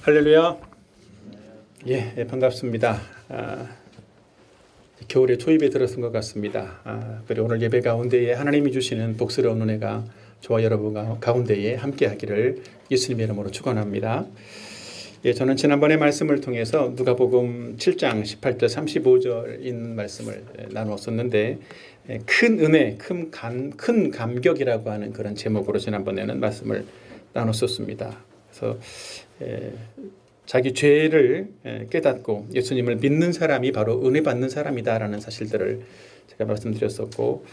할렐루야. 반갑습니다. 겨울의 초입에 들어선 것 같습니다. 그리고 오늘 예배 가운데에 하나님이 주시는 복스러운 은혜가 저와 여러분 가운데에 함께하기를 예수님의 이름으로 축원합니다. 저는 지난번에 말씀을 통해서 누가복음 7장 18절 35절인 말씀을 나누었었는데 큰 은혜, 큰 감격이라고 하는 그런 제목으로 지난번에는 말씀을 나눴었습니다. 그래서 자기 죄를 깨닫고 예수님을 믿는 사람이 바로 은혜 받는 사람이다라는 사실들을 제가 말씀드렸었고,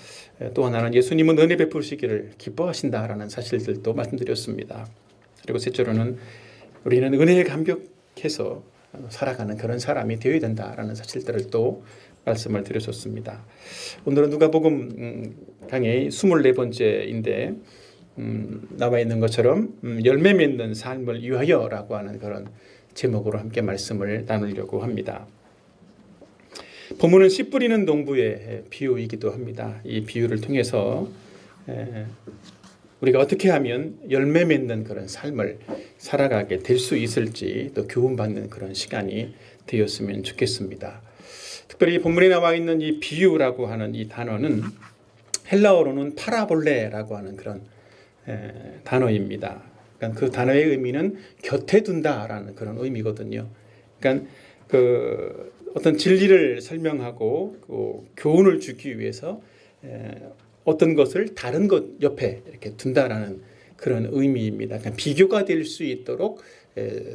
또 하나는 예수님은 은혜 베푸시기를 기뻐하신다라는 사실들도 말씀드렸습니다. 그리고 셋째로는 우리는 은혜에 감격해서 살아가는 그런 사람이 되어야 된다라는 사실들을 또 말씀을 드렸었습니다. 오늘은 누가복음 강의 24번째인데 나와 있는 것처럼 열매 맺는 삶을 위하여라고 하는 그런 제목으로 함께 말씀을 나누려고 합니다. 본문은 씨 뿌리는 농부의 비유이기도 합니다. 이 비유를 통해서 우리가 어떻게 하면 열매 맺는 그런 삶을 살아가게 될 수 있을지 또 교훈받는 그런 시간이 되었으면 좋겠습니다. 특별히 본문에 나와 있는 이 비유라고 하는 이 단어는 헬라어로는 파라볼레라고 하는 그런 단어입니다. 그러니까 그 단어의 의미는 곁에 둔다라는 그런 의미거든요. 그러니까 그 어떤 진리를 설명하고 교훈을 주기 위해서 어떤 것을 다른 것 옆에 이렇게 둔다라는 그런 의미입니다. 그러니까 비교가 될 수 있도록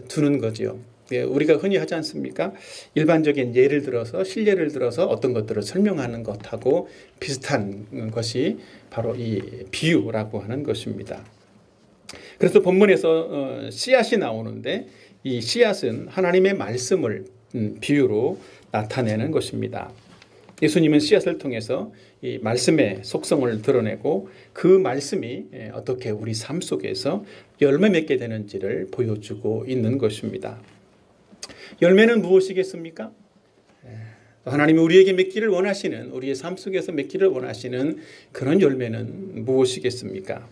두는 거죠. 우리가 흔히 하지 않습니까? 일반적인 예를 들어서 실례를 들어서 어떤 것들을 설명하는 것하고 비슷한 것이 바로 이 비유라고 하는 것입니다. 그래서 본문에서 씨앗이 나오는데 이 씨앗은 하나님의 말씀을 비유로 나타내는 것입니다. 예수님은 씨앗을 통해서 이 말씀의 속성을 드러내고 그 말씀이 어떻게 우리 삶 속에서 열매 맺게 되는지를 보여주고 있는 것입니다. 열매는 무엇이겠습니까? 하나님이 우리에게 맺기를 원하시는, 우리의 삶 속에서 맺기를 원하시는 그런 열매는 무엇이겠습니까?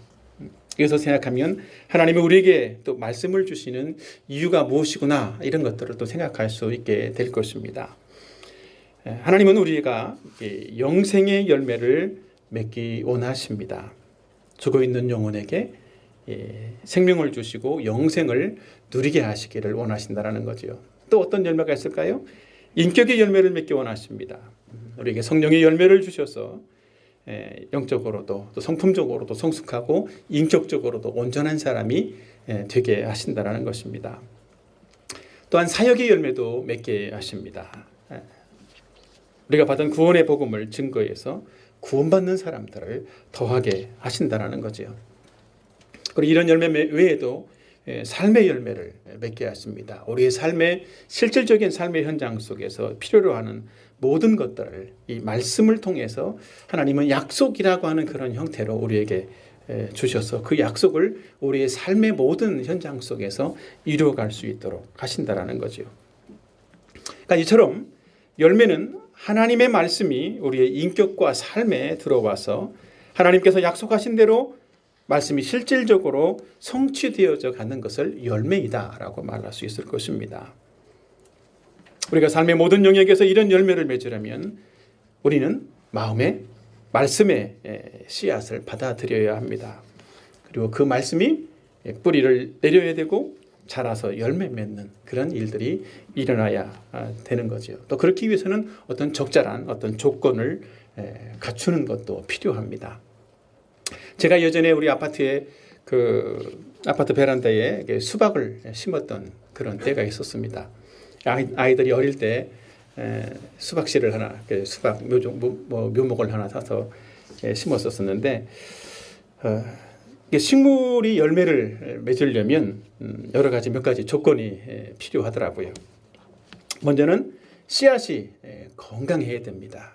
여기서 생각하면 하나님이 우리에게 또 말씀을 주시는 이유가 무엇이구나, 이런 것들을 또 생각할 수 있게 될 것입니다. 하나님은 우리가 영생의 열매를 맺기 원하십니다. 죽어 있는 영혼에게 생명을 주시고 영생을 누리게 하시기를 원하신다는 거죠. 또 어떤 열매가 있을까요? 인격의 열매를 맺기 원하십니다. 우리에게 성령의 열매를 주셔서 영적으로도 또 성품적으로도 성숙하고 인격적으로도 온전한 사람이 되게 하신다는 것입니다. 또한 사역의 열매도 맺게 하십니다. 우리가 받은 구원의 복음을 증거해서 구원받는 사람들을 더하게 하신다는 거죠. 그리고 이런 열매 외에도 삶의 열매를 맺게 하십니다. 우리의 삶의 실질적인 삶의 현장 속에서 필요로 하는 모든 것들을 이 말씀을 통해서 하나님은 약속이라고 하는 그런 형태로 우리에게 주셔서 그 약속을 우리의 삶의 모든 현장 속에서 이루어갈 수 있도록 하신다는 거죠. 그러니까 이처럼 열매는 하나님의 말씀이 우리의 인격과 삶에 들어와서 하나님께서 약속하신 대로 말씀이 실질적으로 성취되어져 가는 것을 열매이다라고 말할 수 있을 것입니다. 우리가 삶의 모든 영역에서 이런 열매를 맺으려면 우리는 마음에 말씀의 씨앗을 받아들여야 합니다. 그리고 그 말씀이 뿌리를 내려야 되고 자라서 열매 맺는 그런 일들이 일어나야 되는 거죠. 또 그렇기 위해서는 어떤 적절한 어떤 조건을 갖추는 것도 필요합니다. 제가 예전에 우리 아파트에 아파트 베란다에 수박을 심었던 그런 때가 있었습니다. 아이들이 어릴 때 수박씨를 하나, 수박 묘목을 하나 사서 심었었는데, 식물이 열매를 맺으려면 여러 가지 몇 가지 조건이 필요하더라고요. 먼저는 씨앗이 건강해야 됩니다.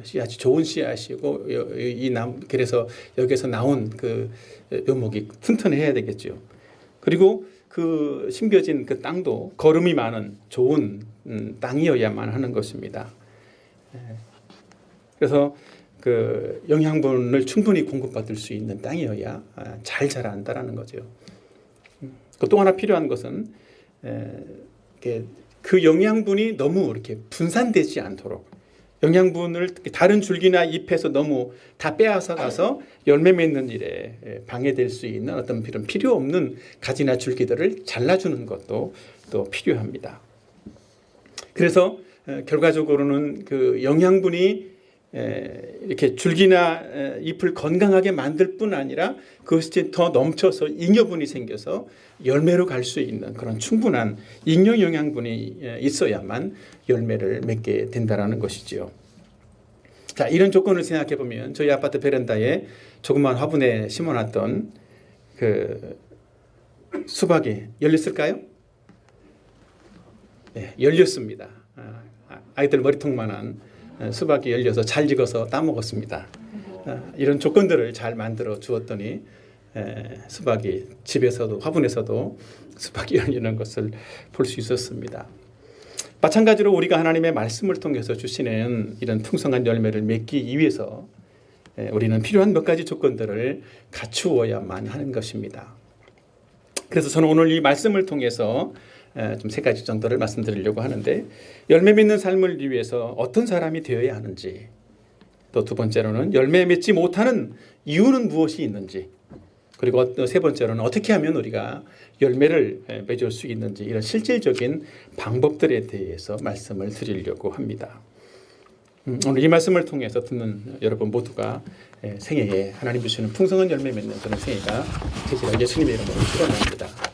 씨앗이 좋은 씨앗이고 그래서 여기서 나온 그 묘목이 튼튼해야 되겠죠. 그리고 그 심겨진 그 땅도 거름이 많은 좋은 땅이어야만 하는 것입니다. 그래서 그 영양분을 충분히 공급받을 수 있는 땅이어야 잘 자란다라는 거죠. 또 하나 필요한 것은 그 영양분이 너무 이렇게 분산되지 않도록 영양분을 다른 줄기나 잎에서 너무 다 빼앗아 가서 열매 맺는 일에 방해될 수 있는 어떤 이런 필요 없는 가지나 줄기들을 잘라주는 것도 또 필요합니다. 그래서 결과적으로는 그 영양분이 이렇게 줄기나 잎을 건강하게 만들 뿐 아니라 그것이 더 넘쳐서 잉여분이 생겨서 열매로 갈 수 있는 그런 충분한 잉여 영양분이 있어야만 열매를 맺게 된다는 것이지요. 자, 이런 조건을 생각해 보면 저희 아파트 베란다에 조그만 화분에 심어놨던 그 수박이 열렸을까요? 네, 열렸습니다. 아이들 머리통만한 수박이 열려서 잘 익어서 따먹었습니다. 이런 조건들을 잘 만들어 주었더니 수박이 집에서도 화분에서도 수박이 열리는 것을 볼 수 있었습니다. 마찬가지로 우리가 하나님의 말씀을 통해서 주시는 이런 풍성한 열매를 맺기 위해서 우리는 필요한 몇 가지 조건들을 갖추어야만 하는 것입니다. 그래서 저는 오늘 이 말씀을 통해서 좀 세 가지 정도를 말씀드리려고 하는데, 열매 맺는 삶을 위해서 어떤 사람이 되어야 하는지, 또 두 번째로는 열매 맺지 못하는 이유는 무엇이 있는지, 그리고 세 번째로는 어떻게 하면 우리가 열매를 맺을 수 있는지, 이런 실질적인 방법들에 대해서 말씀을 드리려고 합니다. 오늘 이 말씀을 통해서 듣는 여러분 모두가 생애에 하나님 주시는 풍성한 열매 맺는 그런 생애가 되시라 예수님의 이름으로 축원합니다.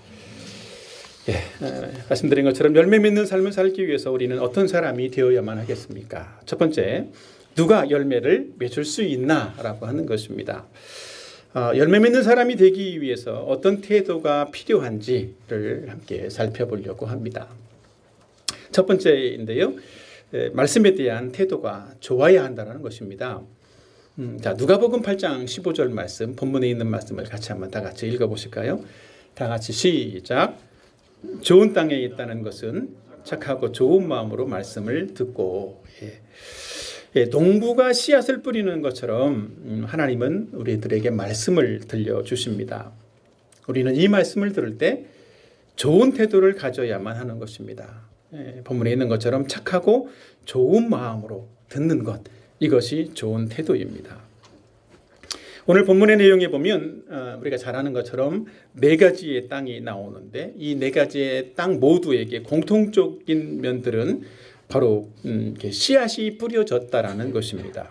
말씀드린 것처럼 열매 맺는 삶을 살기 위해서 우리는 어떤 사람이 되어야만 하겠습니까? 첫 번째, 누가 열매를 맺을 수 있나라고 하는 것입니다. 열매 맺는 사람이 되기 위해서 어떤 태도가 필요한지를 함께 살펴보려고 합니다. 첫 번째인데요, 말씀에 대한 태도가 좋아야 한다는 것입니다. 자, 누가복음 8장 15절 말씀, 본문에 있는 말씀을 같이 한번 다 같이 읽어보실까요? 다 같이 시작. 좋은 땅에 있다는 것은 착하고 좋은 마음으로 말씀을 듣고, 농부가 씨앗을 뿌리는 것처럼 하나님은 우리들에게 말씀을 들려주십니다. 우리는 이 말씀을 들을 때 좋은 태도를 가져야만 하는 것입니다. 본문에 있는 것처럼 착하고 좋은 마음으로 듣는 것, 이것이 좋은 태도입니다. 오늘 본문의 내용에 보면 우리가 잘 아는 것처럼 네 가지의 땅이 나오는데, 이 네 가지의 땅 모두에게 공통적인 면들은 바로 씨앗이 뿌려졌다라는 것입니다.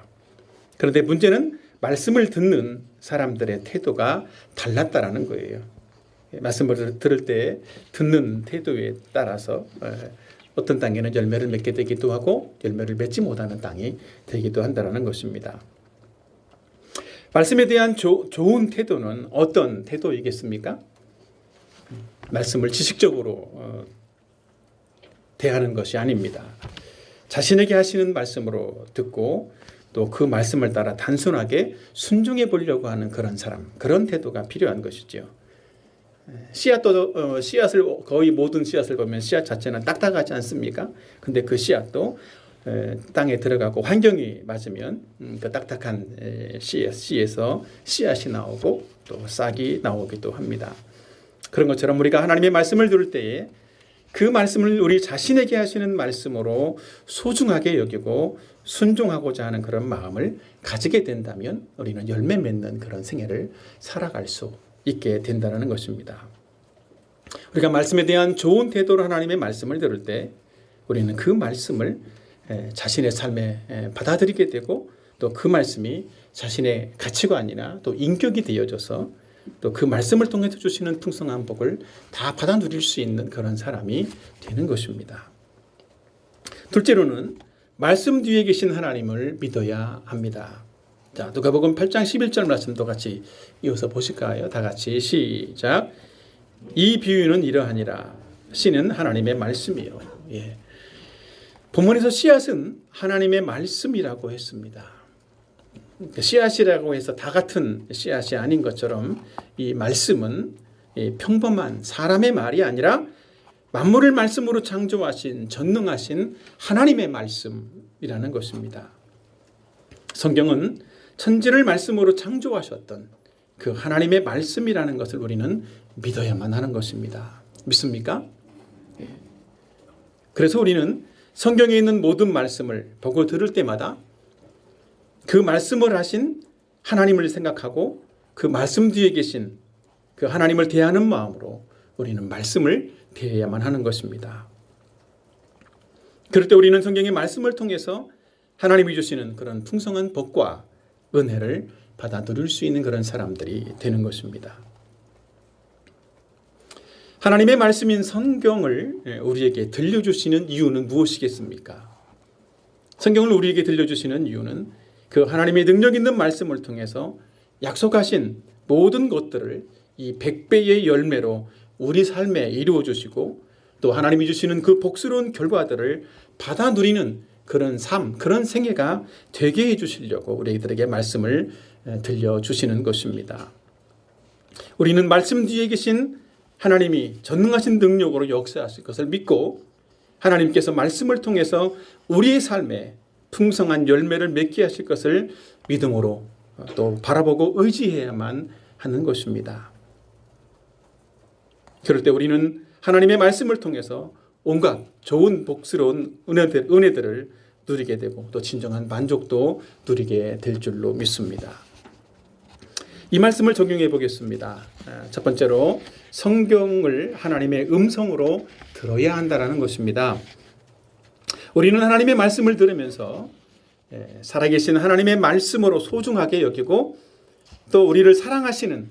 그런데 문제는 말씀을 듣는 사람들의 태도가 달랐다라는 거예요. 말씀을 들을 때 듣는 태도에 따라서 어떤 땅에는 열매를 맺게 되기도 하고 열매를 맺지 못하는 땅이 되기도 한다는 것입니다. 말씀에 대한 좋은 태도는 어떤 태도이겠습니까? 말씀을 지식적으로 대하는 것이 아닙니다. 자신에게 하시는 말씀으로 듣고 또 그 말씀을 따라 단순하게 순종해 보려고 하는 그런 사람, 그런 태도가 필요한 것이죠. 씨앗을 거의 모든 씨앗을 보면 씨앗 자체는 딱딱하지 않습니까? 근데 그 씨앗도 땅에 들어가고 환경이 맞으면 그 딱딱한 씨에서 씨앗이 나오고 또 싹이 나오기도 합니다. 그런 것처럼 우리가 하나님의 말씀을 들을 때에 그 말씀을 우리 자신에게 하시는 말씀으로 소중하게 여기고 순종하고자 하는 그런 마음을 가지게 된다면 우리는 열매 맺는 그런 생애를 살아갈 수 있게 된다는 것입니다. 우리가 말씀에 대한 좋은 태도로 하나님의 말씀을 들을 때 우리는 그 말씀을 자신의 삶에 받아들이게 되고 또 그 말씀이 자신의 가치관이나 또 인격이 되어져서 또 그 말씀을 통해서 주시는 풍성한 복을 다 받아 누릴 수 있는 그런 사람이 되는 것입니다. 둘째로는 말씀 뒤에 계신 하나님을 믿어야 합니다. 자, 누가복음 8장 11절 말씀도 같이 이어서 보실까요? 다 같이 시작. 이 비유는 이러하니라. 씨는 하나님의 말씀이요. 본문에서 씨앗은 하나님의 말씀이라고 했습니다. 씨앗이라고 해서 다 같은 씨앗이 아닌 것처럼 이 말씀은 평범한 사람의 말이 아니라 만물을 말씀으로 창조하신 전능하신 하나님의 말씀이라는 것입니다. 성경은 천지를 말씀으로 창조하셨던 그 하나님의 말씀이라는 것을 우리는 믿어야만 하는 것입니다. 믿습니까? 그래서 우리는 성경에 있는 모든 말씀을 보고 들을 때마다 그 말씀을 하신 하나님을 생각하고 그 말씀 뒤에 계신 그 하나님을 대하는 마음으로 우리는 말씀을 대해야만 하는 것입니다. 그럴 때 우리는 성경의 말씀을 통해서 하나님이 주시는 그런 풍성한 복과 은혜를 받아 누릴 수 있는 그런 사람들이 되는 것입니다. 하나님의 말씀인 성경을 우리에게 들려주시는 이유는 무엇이겠습니까? 성경을 우리에게 들려주시는 이유는 그 하나님의 능력 있는 말씀을 통해서 약속하신 모든 것들을 이 100배의 열매로 우리 삶에 이루어 주시고 또 하나님이 주시는 그 복스러운 결과들을 받아 누리는 그런 삶, 그런 생애가 되게 해 주시려고 우리들에게 말씀을 들려주시는 것입니다. 우리는 말씀 뒤에 계신 하나님이 전능하신 능력으로 역사하실 것을 믿고 하나님께서 말씀을 통해서 우리의 삶에 풍성한 열매를 맺게 하실 것을 믿음으로 또 바라보고 의지해야만 하는 것입니다. 그럴 때 우리는 하나님의 말씀을 통해서 온갖 좋은 복스러운 은혜들을 누리게 되고 또 진정한 만족도 누리게 될 줄로 믿습니다. 이 말씀을 적용해 보겠습니다. 첫 번째로 성경을 하나님의 음성으로 들어야 한다는 것입니다. 우리는 하나님의 말씀을 들으면서 살아계신 하나님의 말씀으로 소중하게 여기고 또 우리를 사랑하시는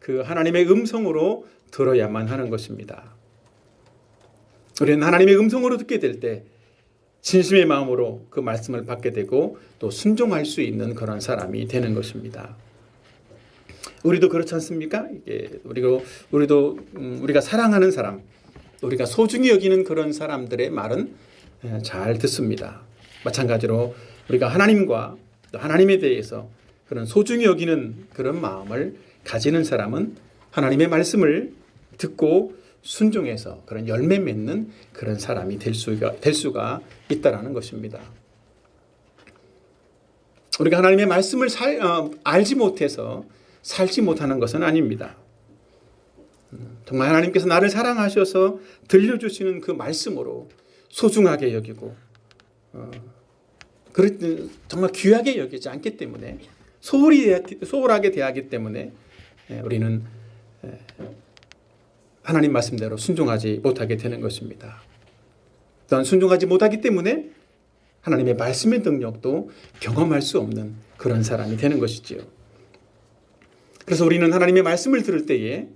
그 하나님의 음성으로 들어야만 하는 것입니다. 우리는 하나님의 음성으로 듣게 될 때 진심의 마음으로 그 말씀을 받게 되고 또 순종할 수 있는 그런 사람이 되는 것입니다. 우리도 그렇지 않습니까? 우리도 우리가 사랑하는 사람, 우리가 소중히 여기는 그런 사람들의 말은 잘 듣습니다. 마찬가지로 우리가 하나님과 또 하나님에 대해서 그런 소중히 여기는 그런 마음을 가지는 사람은 하나님의 말씀을 듣고 순종해서 그런 열매 맺는 그런 사람이 될 수가 있다라는 것입니다. 우리가 하나님의 말씀을 알지 못해서 살지 못하는 것은 아닙니다. 정말 하나님께서 나를 사랑하셔서 들려주시는 그 말씀으로 소중하게 여기고 정말 귀하게 여기지 않기 때문에 소홀하게 대하기 때문에 우리는 하나님 말씀대로 순종하지 못하게 되는 것입니다. 또한 순종하지 못하기 때문에 하나님의 말씀의 능력도 경험할 수 없는 그런 사람이 되는 것이지요. 그래서 우리는 하나님의 말씀을 들을 때에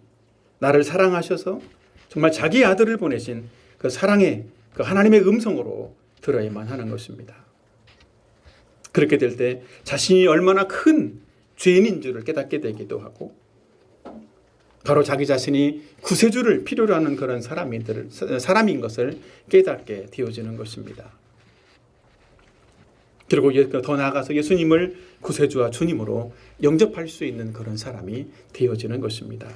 나를 사랑하셔서 정말 자기 아들을 보내신 그 사랑의 그 하나님의 음성으로 들어야만 하는 것입니다. 그렇게 될 때 자신이 얼마나 큰 죄인인 줄을 깨닫게 되기도 하고 바로 자기 자신이 구세주를 필요로 하는 그런 사람인 것을 깨닫게 되어지는 것입니다. 그리고 더 나아가서 예수님을 구세주와 주님으로 영접할 수 있는 그런 사람이 되어지는 것입니다.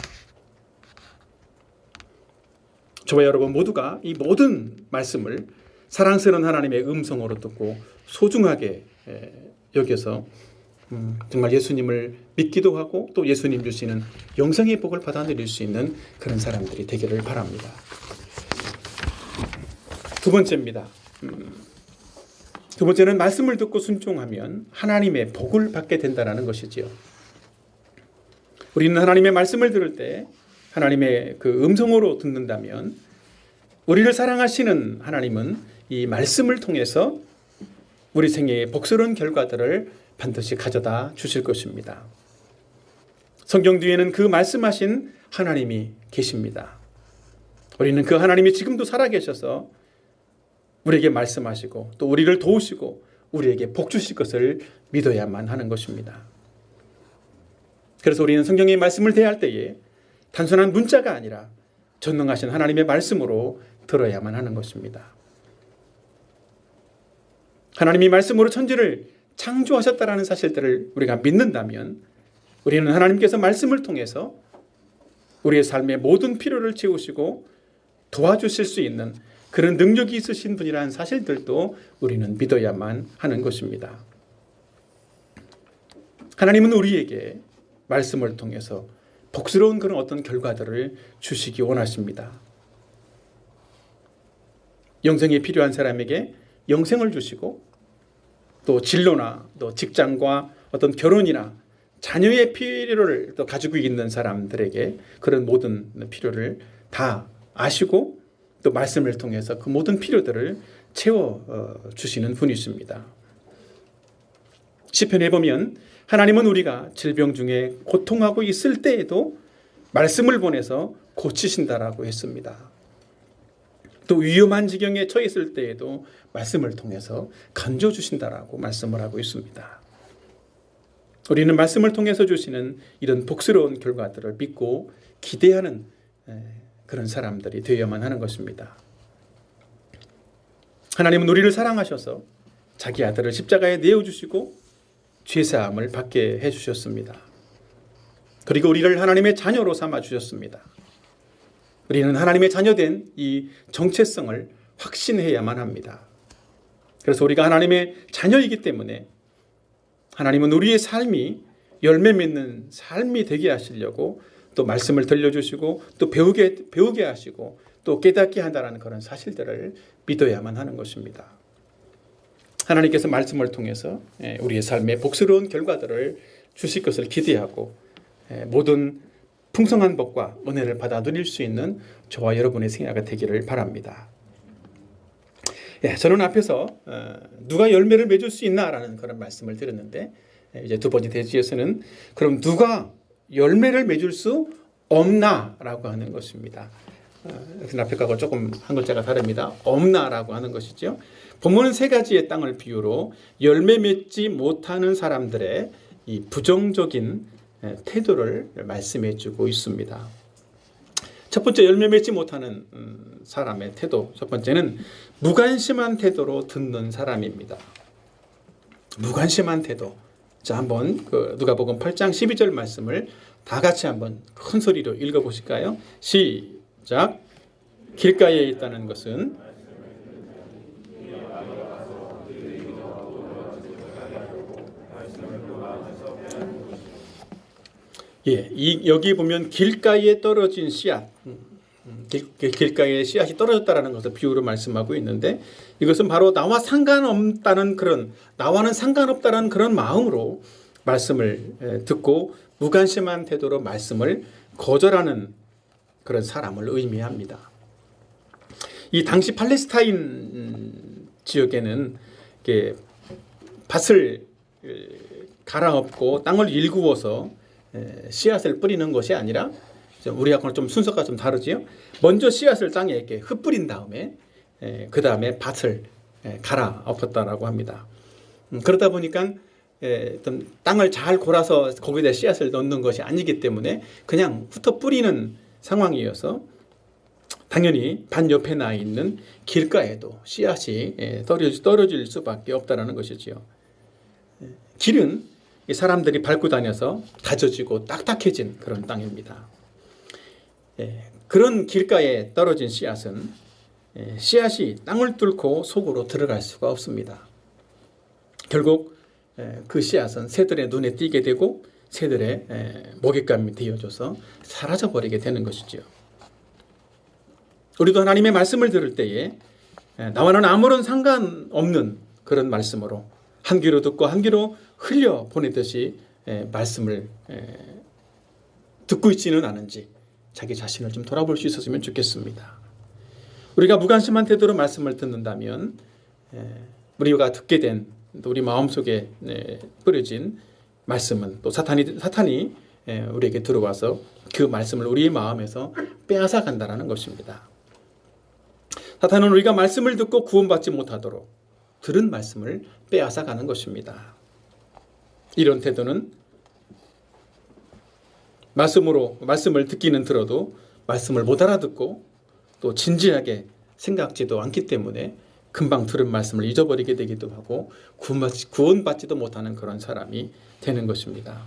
저와 여러분 모두가 이 모든 말씀을 사랑스러운 하나님의 음성으로 듣고 소중하게 여겨서 정말 예수님을 믿기도 하고 또 예수님 주시는 영생의 복을 받아 누릴 수 있는 그런 사람들이 되기를 바랍니다. 두 번째입니다. 두 번째는 말씀을 듣고 순종하면 하나님의 복을 받게 된다는 것이지요. 우리는 하나님의 말씀을 들을 때 하나님의 그 음성으로 듣는다면 우리를 사랑하시는 하나님은 이 말씀을 통해서 우리 생애의 복스러운 결과들을 반드시 가져다 주실 것입니다. 성경 뒤에는 그 말씀하신 하나님이 계십니다. 우리는 그 하나님이 지금도 살아계셔서 우리에게 말씀하시고 또 우리를 도우시고 우리에게 복 주실 것을 믿어야만 하는 것입니다. 그래서 우리는 성경의 말씀을 대할 때에 단순한 문자가 아니라 전능하신 하나님의 말씀으로 들어야만 하는 것입니다. 하나님이 말씀으로 천지를 창조하셨다라는 사실들을 우리가 믿는다면 우리는 하나님께서 말씀을 통해서 우리의 삶의 모든 필요를 채우시고 도와주실 수 있는 그런 능력이 있으신 분이라는 사실들도 우리는 믿어야만 하는 것입니다. 하나님은 우리에게 말씀을 통해서 복스러운 그런 어떤 결과들을 주시기 원하십니다. 영생이 필요한 사람에게 영생을 주시고 또 진로나 또 직장과 어떤 결혼이나 자녀의 필요를 또 가지고 있는 사람들에게 그런 모든 필요를 다 아시고 또 말씀을 통해서 그 모든 필요들을 채워 주시는 분이십니다. 시편에 보면 하나님은 우리가 질병 중에 고통하고 있을 때에도 말씀을 보내서 고치신다라고 했습니다. 또 위험한 지경에 처해 있을 때에도 말씀을 통해서 건져 주신다라고 말씀을 하고 있습니다. 우리는 말씀을 통해서 주시는 이런 복스러운 결과들을 믿고 기대하는 그런 사람들이 되어야만 하는 것입니다. 하나님은 우리를 사랑하셔서 자기 아들을 십자가에 내어주시고 죄사함을 받게 해주셨습니다. 그리고 우리를 하나님의 자녀로 삼아주셨습니다. 우리는 하나님의 자녀된 이 정체성을 확신해야만 합니다. 그래서 우리가 하나님의 자녀이기 때문에 하나님은 우리의 삶이 열매 맺는 삶이 되게 하시려고 또 말씀을 들려주시고 또 배우게 하시고 또 깨닫게 한다는 그런 사실들을 믿어야만 하는 것입니다. 하나님께서 말씀을 통해서 우리의 삶에 복스러운 결과들을 주실 것을 기대하고 모든 풍성한 복과 은혜를 받아 누릴 수 있는 저와 여러분의 생애가 되기를 바랍니다. 저는 앞에서 누가 열매를 맺을 수 있나라는 그런 말씀을 드렸는데 이제 두 번째 대지에서는 그럼 누가 열매를 맺을 수 없나라고 하는 것입니다. 앞에 거하고 조금 한 글자가 다릅니다. 없나라고 하는 것이죠. 본문은 세 가지의 땅을 비유로 열매 맺지 못하는 사람들의 이 부정적인 태도를 말씀해 주고 있습니다. 첫 번째 열매 맺지 못하는 사람의 태도. 첫 번째는 무관심한 태도로 듣는 사람입니다. 무관심한 태도. 자, 한번 누가복음 8장 12절 말씀을 다 같이 한번 큰 소리로 읽어보실까요? 시작. 길가에 있다는 것은 여기 보면 길가에 떨어진 씨앗, 길가에 씨앗이 떨어졌다라는 것을 비유로 말씀하고 있는데 이것은 바로 나와는 상관없다는 그런 마음으로 말씀을 듣고 무관심한 태도로 말씀을 거절하는 그런 사람을 의미합니다. 이 당시 팔레스타인 지역에는 밭을 갈아엎고 땅을 일구어서 씨앗을 뿌리는 것이 아니라 우리하고는 좀 순서가 좀 다르지요. 먼저 씨앗을 땅에 이렇게 흩뿌린 다음에 그 다음에 밭을 갈아엎었다라고 합니다. 그러다 보니까 어떤 땅을 잘 골아서 거기다 씨앗을 넣는 것이 아니기 때문에 그냥 흩어 뿌리는 상황이어서 당연히 밭 옆에 나 있는 길가에도 씨앗이 떨어질 수밖에 없다라는 것이지요. 길은 사람들이 밟고 다녀서 다져지고 딱딱해진 그런 땅입니다. 그런 길가에 떨어진 씨앗은 씨앗이 땅을 뚫고 속으로 들어갈 수가 없습니다. 결국 그 씨앗은 새들의 눈에 띄게 되고 새들의 먹잇감이 되어져서 사라져버리게 되는 것이죠. 우리도 하나님의 말씀을 들을 때에 나와는 아무런 상관없는 그런 말씀으로 한 귀로 듣고 한 귀로 흘려 보내듯이 말씀을 듣고 있지는 않은지 자기 자신을 좀 돌아볼 수 있었으면 좋겠습니다. 우리가 무관심한 태도로 말씀을 듣는다면 우리가 듣게 된 우리 마음속에 뿌려진 말씀은 또 사탄이 우리에게 들어와서 그 말씀을 우리의 마음에서 빼앗아 간다는 것입니다. 사탄은 우리가 말씀을 듣고 구원받지 못하도록 들은 말씀을 빼앗아 가는 것입니다. 이런 태도는 말씀을 듣기는 들어도 말씀을 못 알아듣고 또 진지하게 생각지도 않기 때문에 금방 들은 말씀을 잊어버리게 되기도 하고 구원받지도 못하는 그런 사람이 되는 것입니다.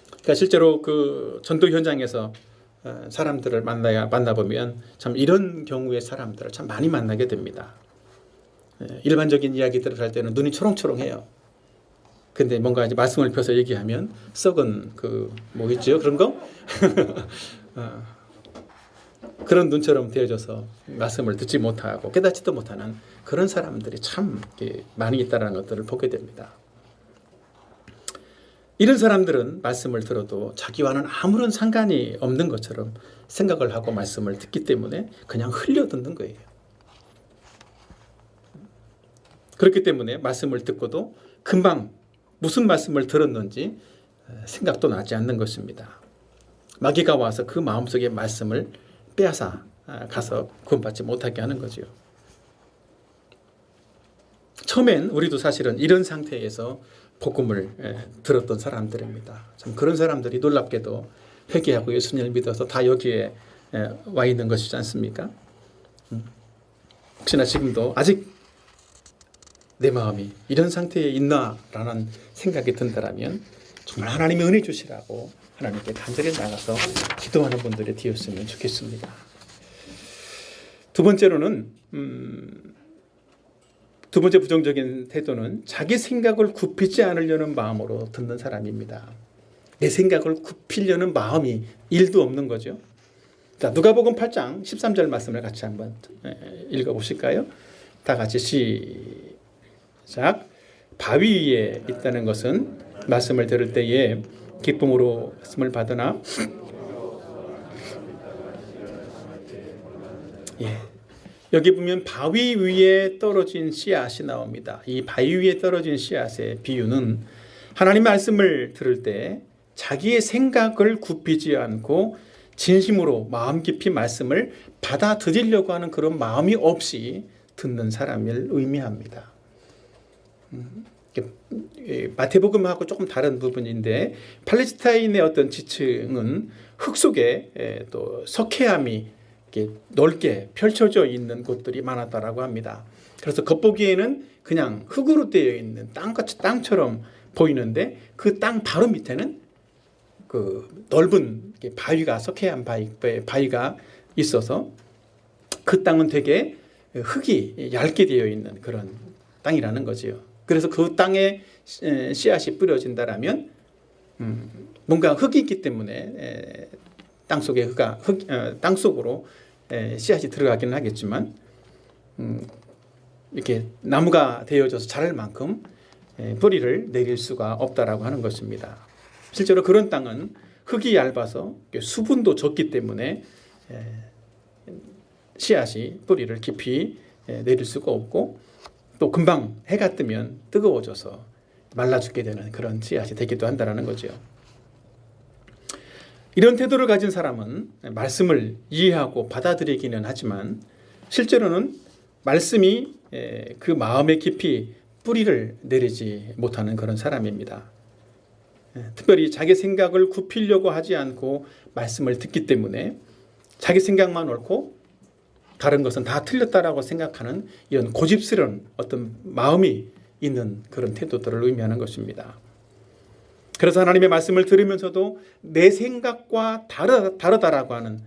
그러니까 실제로 그 전도 현장에서 사람들을 만나보면 참 이런 경우의 사람들을 참 많이 만나게 됩니다. 일반적인 이야기들을 할 때는 눈이 초롱초롱해요. 근데 뭔가 이제 말씀을 펴서 얘기하면 썩은 뭐 있죠? 그런 거? 그런 눈처럼 되어져서 말씀을 듣지 못하고 깨닫지도 못하는 그런 사람들이 참 많이 있다는 것들을 보게 됩니다. 이런 사람들은 말씀을 들어도 자기와는 아무런 상관이 없는 것처럼 생각을 하고 말씀을 듣기 때문에 그냥 흘려 듣는 거예요. 그렇기 때문에 말씀을 듣고도 금방 무슨 말씀을 들었는지 생각도 나지 않는 것입니다. 마귀가 와서 그 마음속의 말씀을 빼앗아 가서 구원받지 못하게 하는 거죠. 처음엔 우리도 사실은 이런 상태에서 복음을 들었던 사람들입니다. 참 그런 사람들이 놀랍게도 회개하고 예수님을 믿어서 다 여기에 와 있는 것이지 않습니까? 혹시나 지금도 아직 내 마음이 이런 상태에 있나라는 생각이 든다면 정말 하나님의 은혜 주시라고 하나님께 간절히 나가서 기도하는 분들이 되었으면 좋겠습니다. 두 번째로는 두 번째 부정적인 태도는 자기 생각을 굽히지 않으려는 마음으로 듣는 사람입니다. 내 생각을 굽히려는 마음이 1도 없는 거죠. 자, 누가복음 8장 13절 말씀을 같이 한번 읽어보실까요? 다 같이 시작. 바위 위에 있다는 것은 말씀을 들을 때에 기쁨으로 말씀을 받으나 여기 보면 바위 위에 떨어진 씨앗이 나옵니다. 이 바위 위에 떨어진 씨앗의 비유는 하나님 말씀을 들을 때 자기의 생각을 굽히지 않고 진심으로 마음 깊이 말씀을 받아들이려고 하는 그런 마음이 없이 듣는 사람을 의미합니다. 마태복음하고 조금 다른 부분인데 팔레스타인의 어떤 지층은 흙 속에 또 석회암이 넓게 펼쳐져 있는 곳들이 많았다라고 합니다. 그래서 겉보기에는 그냥 흙으로 되어 있는 땅처럼 보이는데 그 땅 바로 밑에는 그 넓은 바위가 석회암 바위가 있어서 그 땅은 되게 흙이 얇게 되어 있는 그런 땅이라는 거지요. 그래서 그 땅에 씨앗이 뿌려진다라면 뭔가 흙이 있기 때문에 땅 속에 땅 속으로 씨앗이 들어가기는 하겠지만 이렇게 나무가 되어져서 자랄 만큼 뿌리를 내릴 수가 없다라고 하는 것입니다. 실제로 그런 땅은 흙이 얇아서 수분도 적기 때문에 씨앗이 뿌리를 깊이 내릴 수가 없고 또 금방 해가 뜨면 뜨거워져서 말라 죽게 되는 그런 씨앗이 되기도 한다는 거죠. 이런 태도를 가진 사람은 말씀을 이해하고 받아들이기는 하지만 실제로는 말씀이 그 마음에 깊이 뿌리를 내리지 못하는 그런 사람입니다. 특별히 자기 생각을 굽히려고 하지 않고 말씀을 듣기 때문에 자기 생각만 옳고 다른 것은 다 틀렸다라고 생각하는 이런 고집스러운 어떤 마음이 있는 그런 태도들을 의미하는 것입니다. 그래서 하나님의 말씀을 들으면서도 내 생각과 다르다라고 하는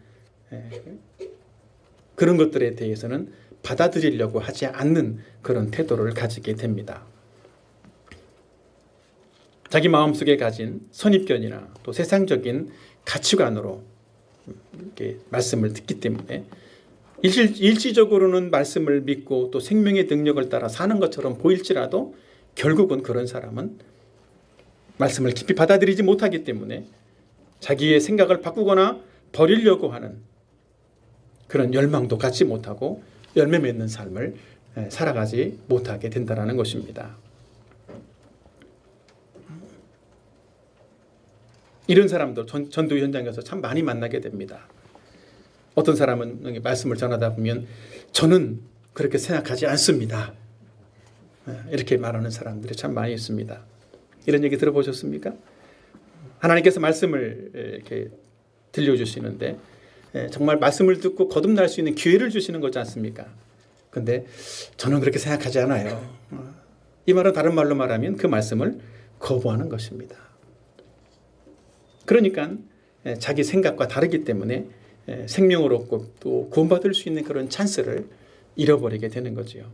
그런 것들에 대해서는 받아들이려고 하지 않는 그런 태도를 가지게 됩니다. 자기 마음속에 가진 선입견이나 또 세상적인 가치관으로 이렇게 말씀을 듣기 때문에 일시적으로는 말씀을 믿고 또 생명의 능력을 따라 사는 것처럼 보일지라도 결국은 그런 사람은 말씀을 깊이 받아들이지 못하기 때문에 자기의 생각을 바꾸거나 버리려고 하는 그런 열망도 갖지 못하고 열매 맺는 삶을 살아가지 못하게 된다는 것입니다. 이런 사람들 전도 현장에서 참 많이 만나게 됩니다. 어떤 사람은 말씀을 전하다 보면 저는 그렇게 생각하지 않습니다. 이렇게 말하는 사람들이 참 많이 있습니다. 이런 얘기 들어보셨습니까? 하나님께서 말씀을 이렇게 들려주시는데 정말 말씀을 듣고 거듭날 수 있는 기회를 주시는 거지 않습니까? 근데 저는 그렇게 생각하지 않아요. 이 말은 다른 말로 말하면 그 말씀을 거부하는 것입니다. 그러니까 자기 생각과 다르기 때문에 생명을 얻고 또 구원받을 수 있는 그런 찬스를 잃어버리게 되는 거죠.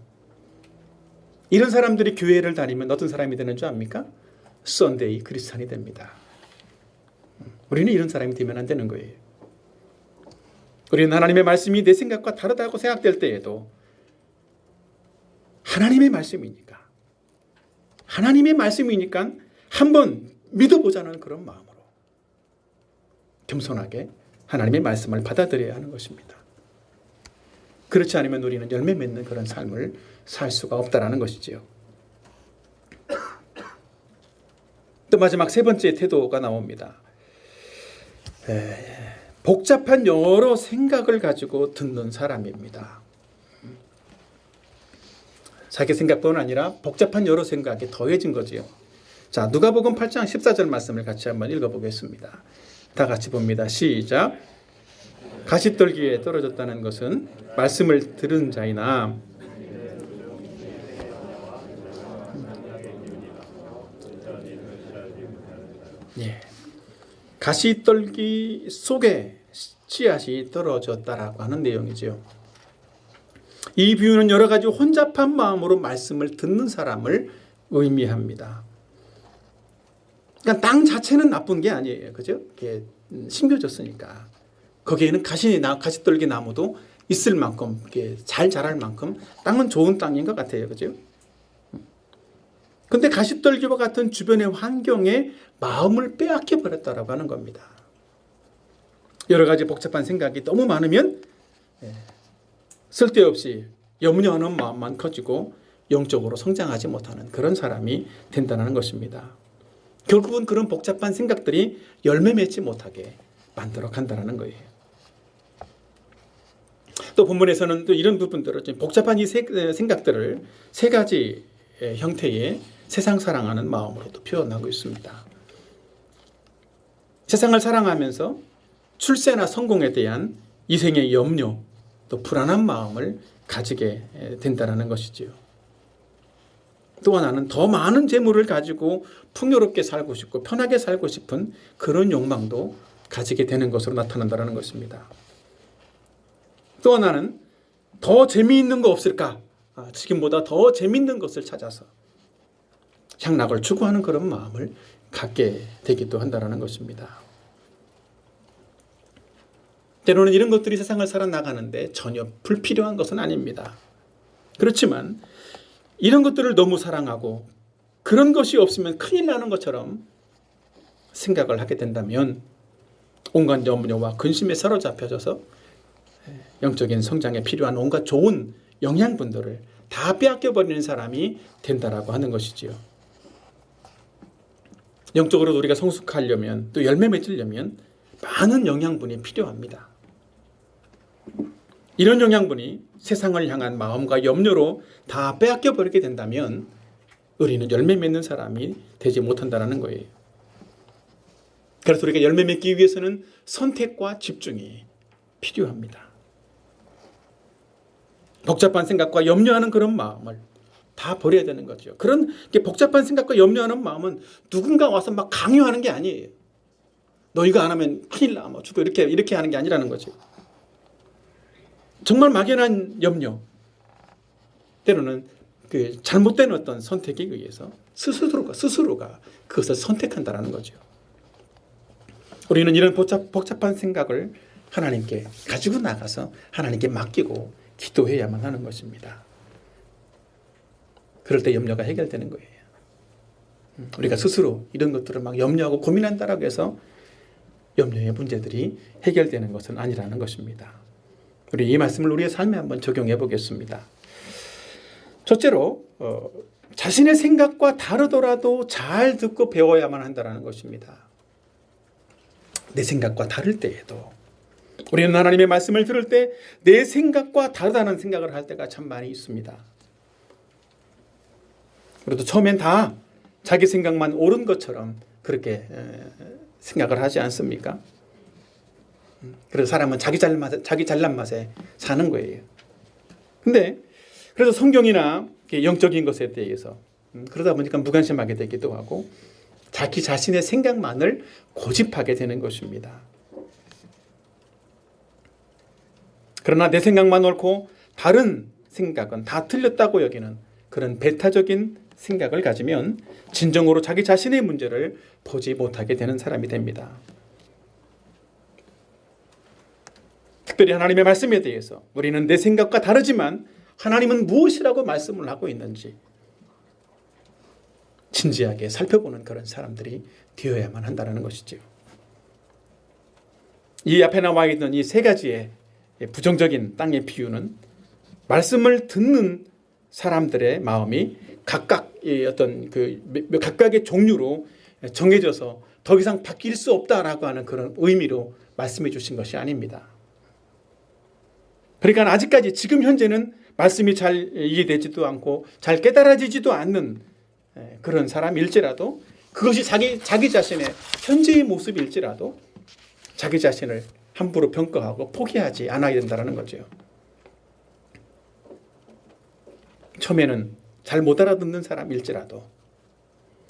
이런 사람들이 교회를 다니면 어떤 사람이 되는 줄 압니까? 썬데이 크리스찬이 됩니다. 우리는 이런 사람이 되면 안 되는 거예요. 우리는 하나님의 말씀이 내 생각과 다르다고 생각될 때에도 하나님의 말씀이니까 한번 믿어보자는 그런 마음으로 겸손하게 하나님의 말씀을 받아들여야 하는 것입니다. 그렇지 않으면 우리는 열매 맺는 그런 삶을 살 수가 없다라는 것이지요. 또 마지막 세 번째 태도가 나옵니다. 복잡한 여러 생각을 가지고 듣는 사람입니다. 자기 생각뿐 아니라 복잡한 여러 생각이 더해진 거지요. 자, 누가복음 8장 14절 말씀을 같이 한번 읽어보겠습니다. 다 같이 봅니다. 시작. 가시떨기에 떨어졌다는 것은 말씀을 들은 자이나 가시떨기 속에 씨앗이 떨어졌다라고 하는 내용이지요. 이 비유는 여러 가지 혼잡한 마음으로 말씀을 듣는 사람을 의미합니다. 그러니까 땅 자체는 나쁜 게 아니에요. 그죠? 이게 심겨졌으니까. 거기에는 가시떨기 나무도 있을 만큼, 잘 자랄 만큼 땅은 좋은 땅인 것 같아요. 그죠? 근데 가시떨기와 같은 주변의 환경에 마음을 빼앗겨 버렸다라고 하는 겁니다. 여러 가지 복잡한 생각이 너무 많으면 쓸데없이 염려하는 마음만 커지고 영적으로 성장하지 못하는 그런 사람이 된다는 것입니다. 결국은 그런 복잡한 생각들이 열매 맺지 못하게 만들어 간다는 거예요. 또 본문에서는 또 이런 부분들을 복잡한 이 생각들을 세 가지 형태의 세상 사랑하는 마음으로 또 표현하고 있습니다. 세상을 사랑하면서 출세나 성공에 대한 이생의 염려, 또 불안한 마음을 가지게 된다는 것이지요. 또 하나는 더 많은 재물을 가지고 풍요롭게 살고 싶고 편하게 살고 싶은 그런 욕망도 가지게 되는 것으로 나타난다는 것입니다. 또 하나는 더 재미있는 거 없을까? 지금보다 더 재미있는 것을 찾아서 향락을 추구하는 그런 마음을 갖게 되기도 한다는 것입니다. 때로는 이런 것들이 세상을 살아나가는데 전혀 불필요한 것은 아닙니다. 그렇지만 이런 것들을 너무 사랑하고 그런 것이 없으면 큰일 나는 것처럼 생각을 하게 된다면 온갖 염려와 근심에 사로잡혀져서 영적인 성장에 필요한 온갖 좋은 영양분들을 다 빼앗겨버리는 사람이 된다라고 하는 것이지요. 영적으로 우리가 성숙하려면 또 열매 맺으려면 많은 영양분이 필요합니다. 이런 영양분이 세상을 향한 마음과 염려로 다 빼앗겨버리게 된다면 우리는 열매 맺는 사람이 되지 못한다는 거예요. 그래서 우리가 열매 맺기 위해서는 선택과 집중이 필요합니다. 복잡한 생각과 염려하는 그런 마음을 다 버려야 되는 거죠. 그런 복잡한 생각과 염려하는 마음은 누군가 와서 막 강요하는 게 아니에요. 너 이거 안 하면 큰일 나, 뭐 죽어 이렇게 하는 게 아니라는 거죠. 정말 막연한 염려, 때로는 그 잘못된 어떤 선택에 의해서 스스로가 그것을 선택한다는 거죠. 우리는 이런 복잡한 생각을 하나님께 가지고 나가서 하나님께 맡기고 기도해야만 하는 것입니다. 그럴 때 염려가 해결되는 거예요. 우리가 스스로 이런 것들을 막 염려하고 고민한다라고 해서 염려의 문제들이 해결되는 것은 아니라는 것입니다. 우리 이 말씀을 우리의 삶에 한번 적용해 보겠습니다. 첫째로 자신의 생각과 다르더라도 잘 듣고 배워야만 한다는 것입니다. 내 생각과 다를 때에도 우리는 하나님의 말씀을 들을 때 내 생각과 다르다는 생각을 할 때가 참 많이 있습니다. 그래도 처음엔 다 자기 생각만 옳은 것처럼 그렇게 생각을 하지 않습니까? 그래서 사람은 자기 잘난 맛에 사는 거예요. 근데 그래서 성경이나 영적인 것에 대해서 그러다 보니까 무관심하게 되기도 하고 자기 자신의 생각만을 고집하게 되는 것입니다. 그러나 내 생각만 옳고 다른 생각은 다 틀렸다고 여기는 그런 배타적인 생각을 가지면 진정으로 자기 자신의 문제를 보지 못하게 되는 사람이 됩니다. 특별히 하나님의 말씀에 대해서 우리는 내 생각과 다르지만 하나님은 무엇이라고 말씀을 하고 있는지 진지하게 살펴보는 그런 사람들이 되어야만 한다는 것이지요. 이 앞에 나와 있는 이 세 가지의 부정적인 땅의 비유는 말씀을 듣는 사람들의 마음이 각각 어떤 각각의 종류로 정해져서 더 이상 바뀔 수 없다라고 하는 그런 의미로 말씀해 주신 것이 아닙니다. 그러니까 아직까지 지금 현재는 말씀이 잘 이해되지도 않고 잘 깨달아지지도 않는 그런 사람일지라도 그것이 자기 자신의 현재의 모습일지라도 자기 자신을 함부로 평가하고 포기하지 않아야 된다는 거죠. 처음에는 잘 못 알아듣는 사람일지라도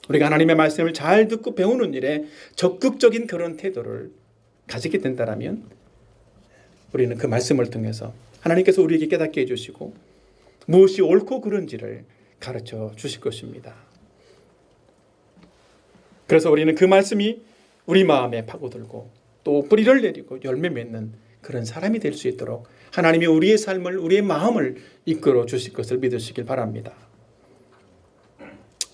우리가 하나님의 말씀을 잘 듣고 배우는 일에 적극적인 그런 태도를 가지게 된다면 우리는 그 말씀을 통해서 하나님께서 우리에게 깨닫게 해주시고 무엇이 옳고 그른지를 가르쳐 주실 것입니다. 그래서 우리는 그 말씀이 우리 마음에 파고들고 또 뿌리를 내리고 열매 맺는 그런 사람이 될 수 있도록 하나님이 우리의 삶을 우리의 마음을 이끌어 주실 것을 믿으시길 바랍니다.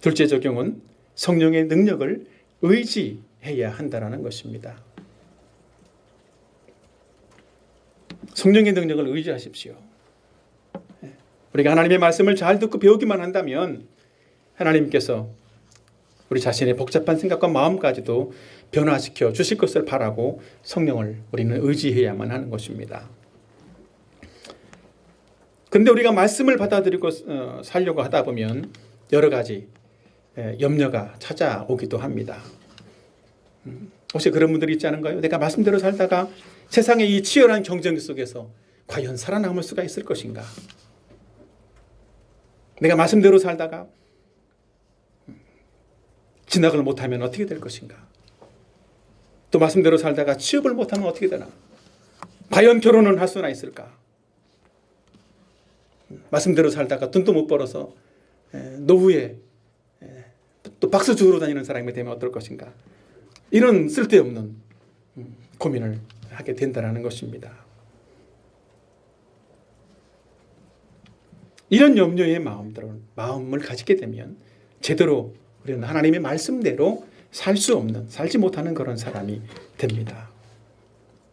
둘째 적용은 성령의 능력을 의지해야 한다는 것입니다. 성령의 능력을 의지하십시오. 우리가 하나님의 말씀을 잘 듣고 배우기만 한다면 하나님께서 우리 자신의 복잡한 생각과 마음까지도 변화시켜 주실 것을 바라고 성령을 우리는 의지해야만 하는 것입니다. 그런데 우리가 말씀을 받아들이고 살려고 하다 보면 여러 가지 염려가 찾아오기도 합니다. 혹시 그런 분들이 있지 않은가요? 내가 말씀대로 살다가 세상의 이 치열한 경쟁 속에서 과연 살아남을 수가 있을 것인가? 내가 말씀대로 살다가 진학을 못하면 어떻게 될 것인가? 또 말씀대로 살다가 취업을 못하면 어떻게 되나? 과연 결혼은 할 수나 있을까? 말씀대로 살다가 돈도 못 벌어서 노후에 또 박수 주우러 다니는 사람이 되면 어떨 것인가? 이런 쓸데없는 고민을 하게 된다는 것입니다. 이런 염려의 마음을 가지게 되면 제대로 우리는 하나님의 말씀대로 살지 못하는 그런 사람이 됩니다.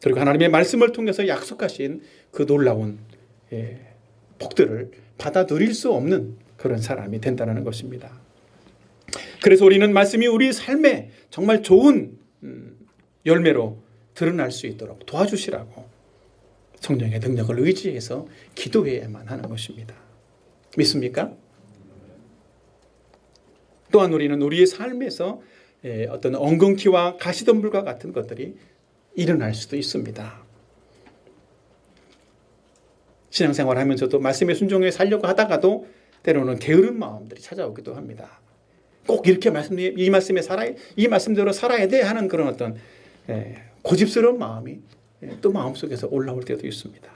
그리고 하나님의 말씀을 통해서 약속하신 그 놀라운 복들을 받아 누릴 수 없는 그런 사람이 된다는 것입니다. 그래서 우리는 말씀이 우리 삶에 정말 좋은 열매로 드러날 수 있도록 도와주시라고 성령의 능력을 의지해서 기도해야만 하는 것입니다. 믿습니까? 또한 우리는 우리의 삶에서 어떤 엉겅퀴와 가시덤불과 같은 것들이 일어날 수도 있습니다. 신앙생활 하면서도 말씀에 순종해 살려고 하다가도 때로는 게으른 마음들이 찾아오기도 합니다. 꼭 이렇게 이 말씀대로 살아야 돼 하는 그런 어떤 고집스러운 마음이 또 마음속에서 올라올 때도 있습니다.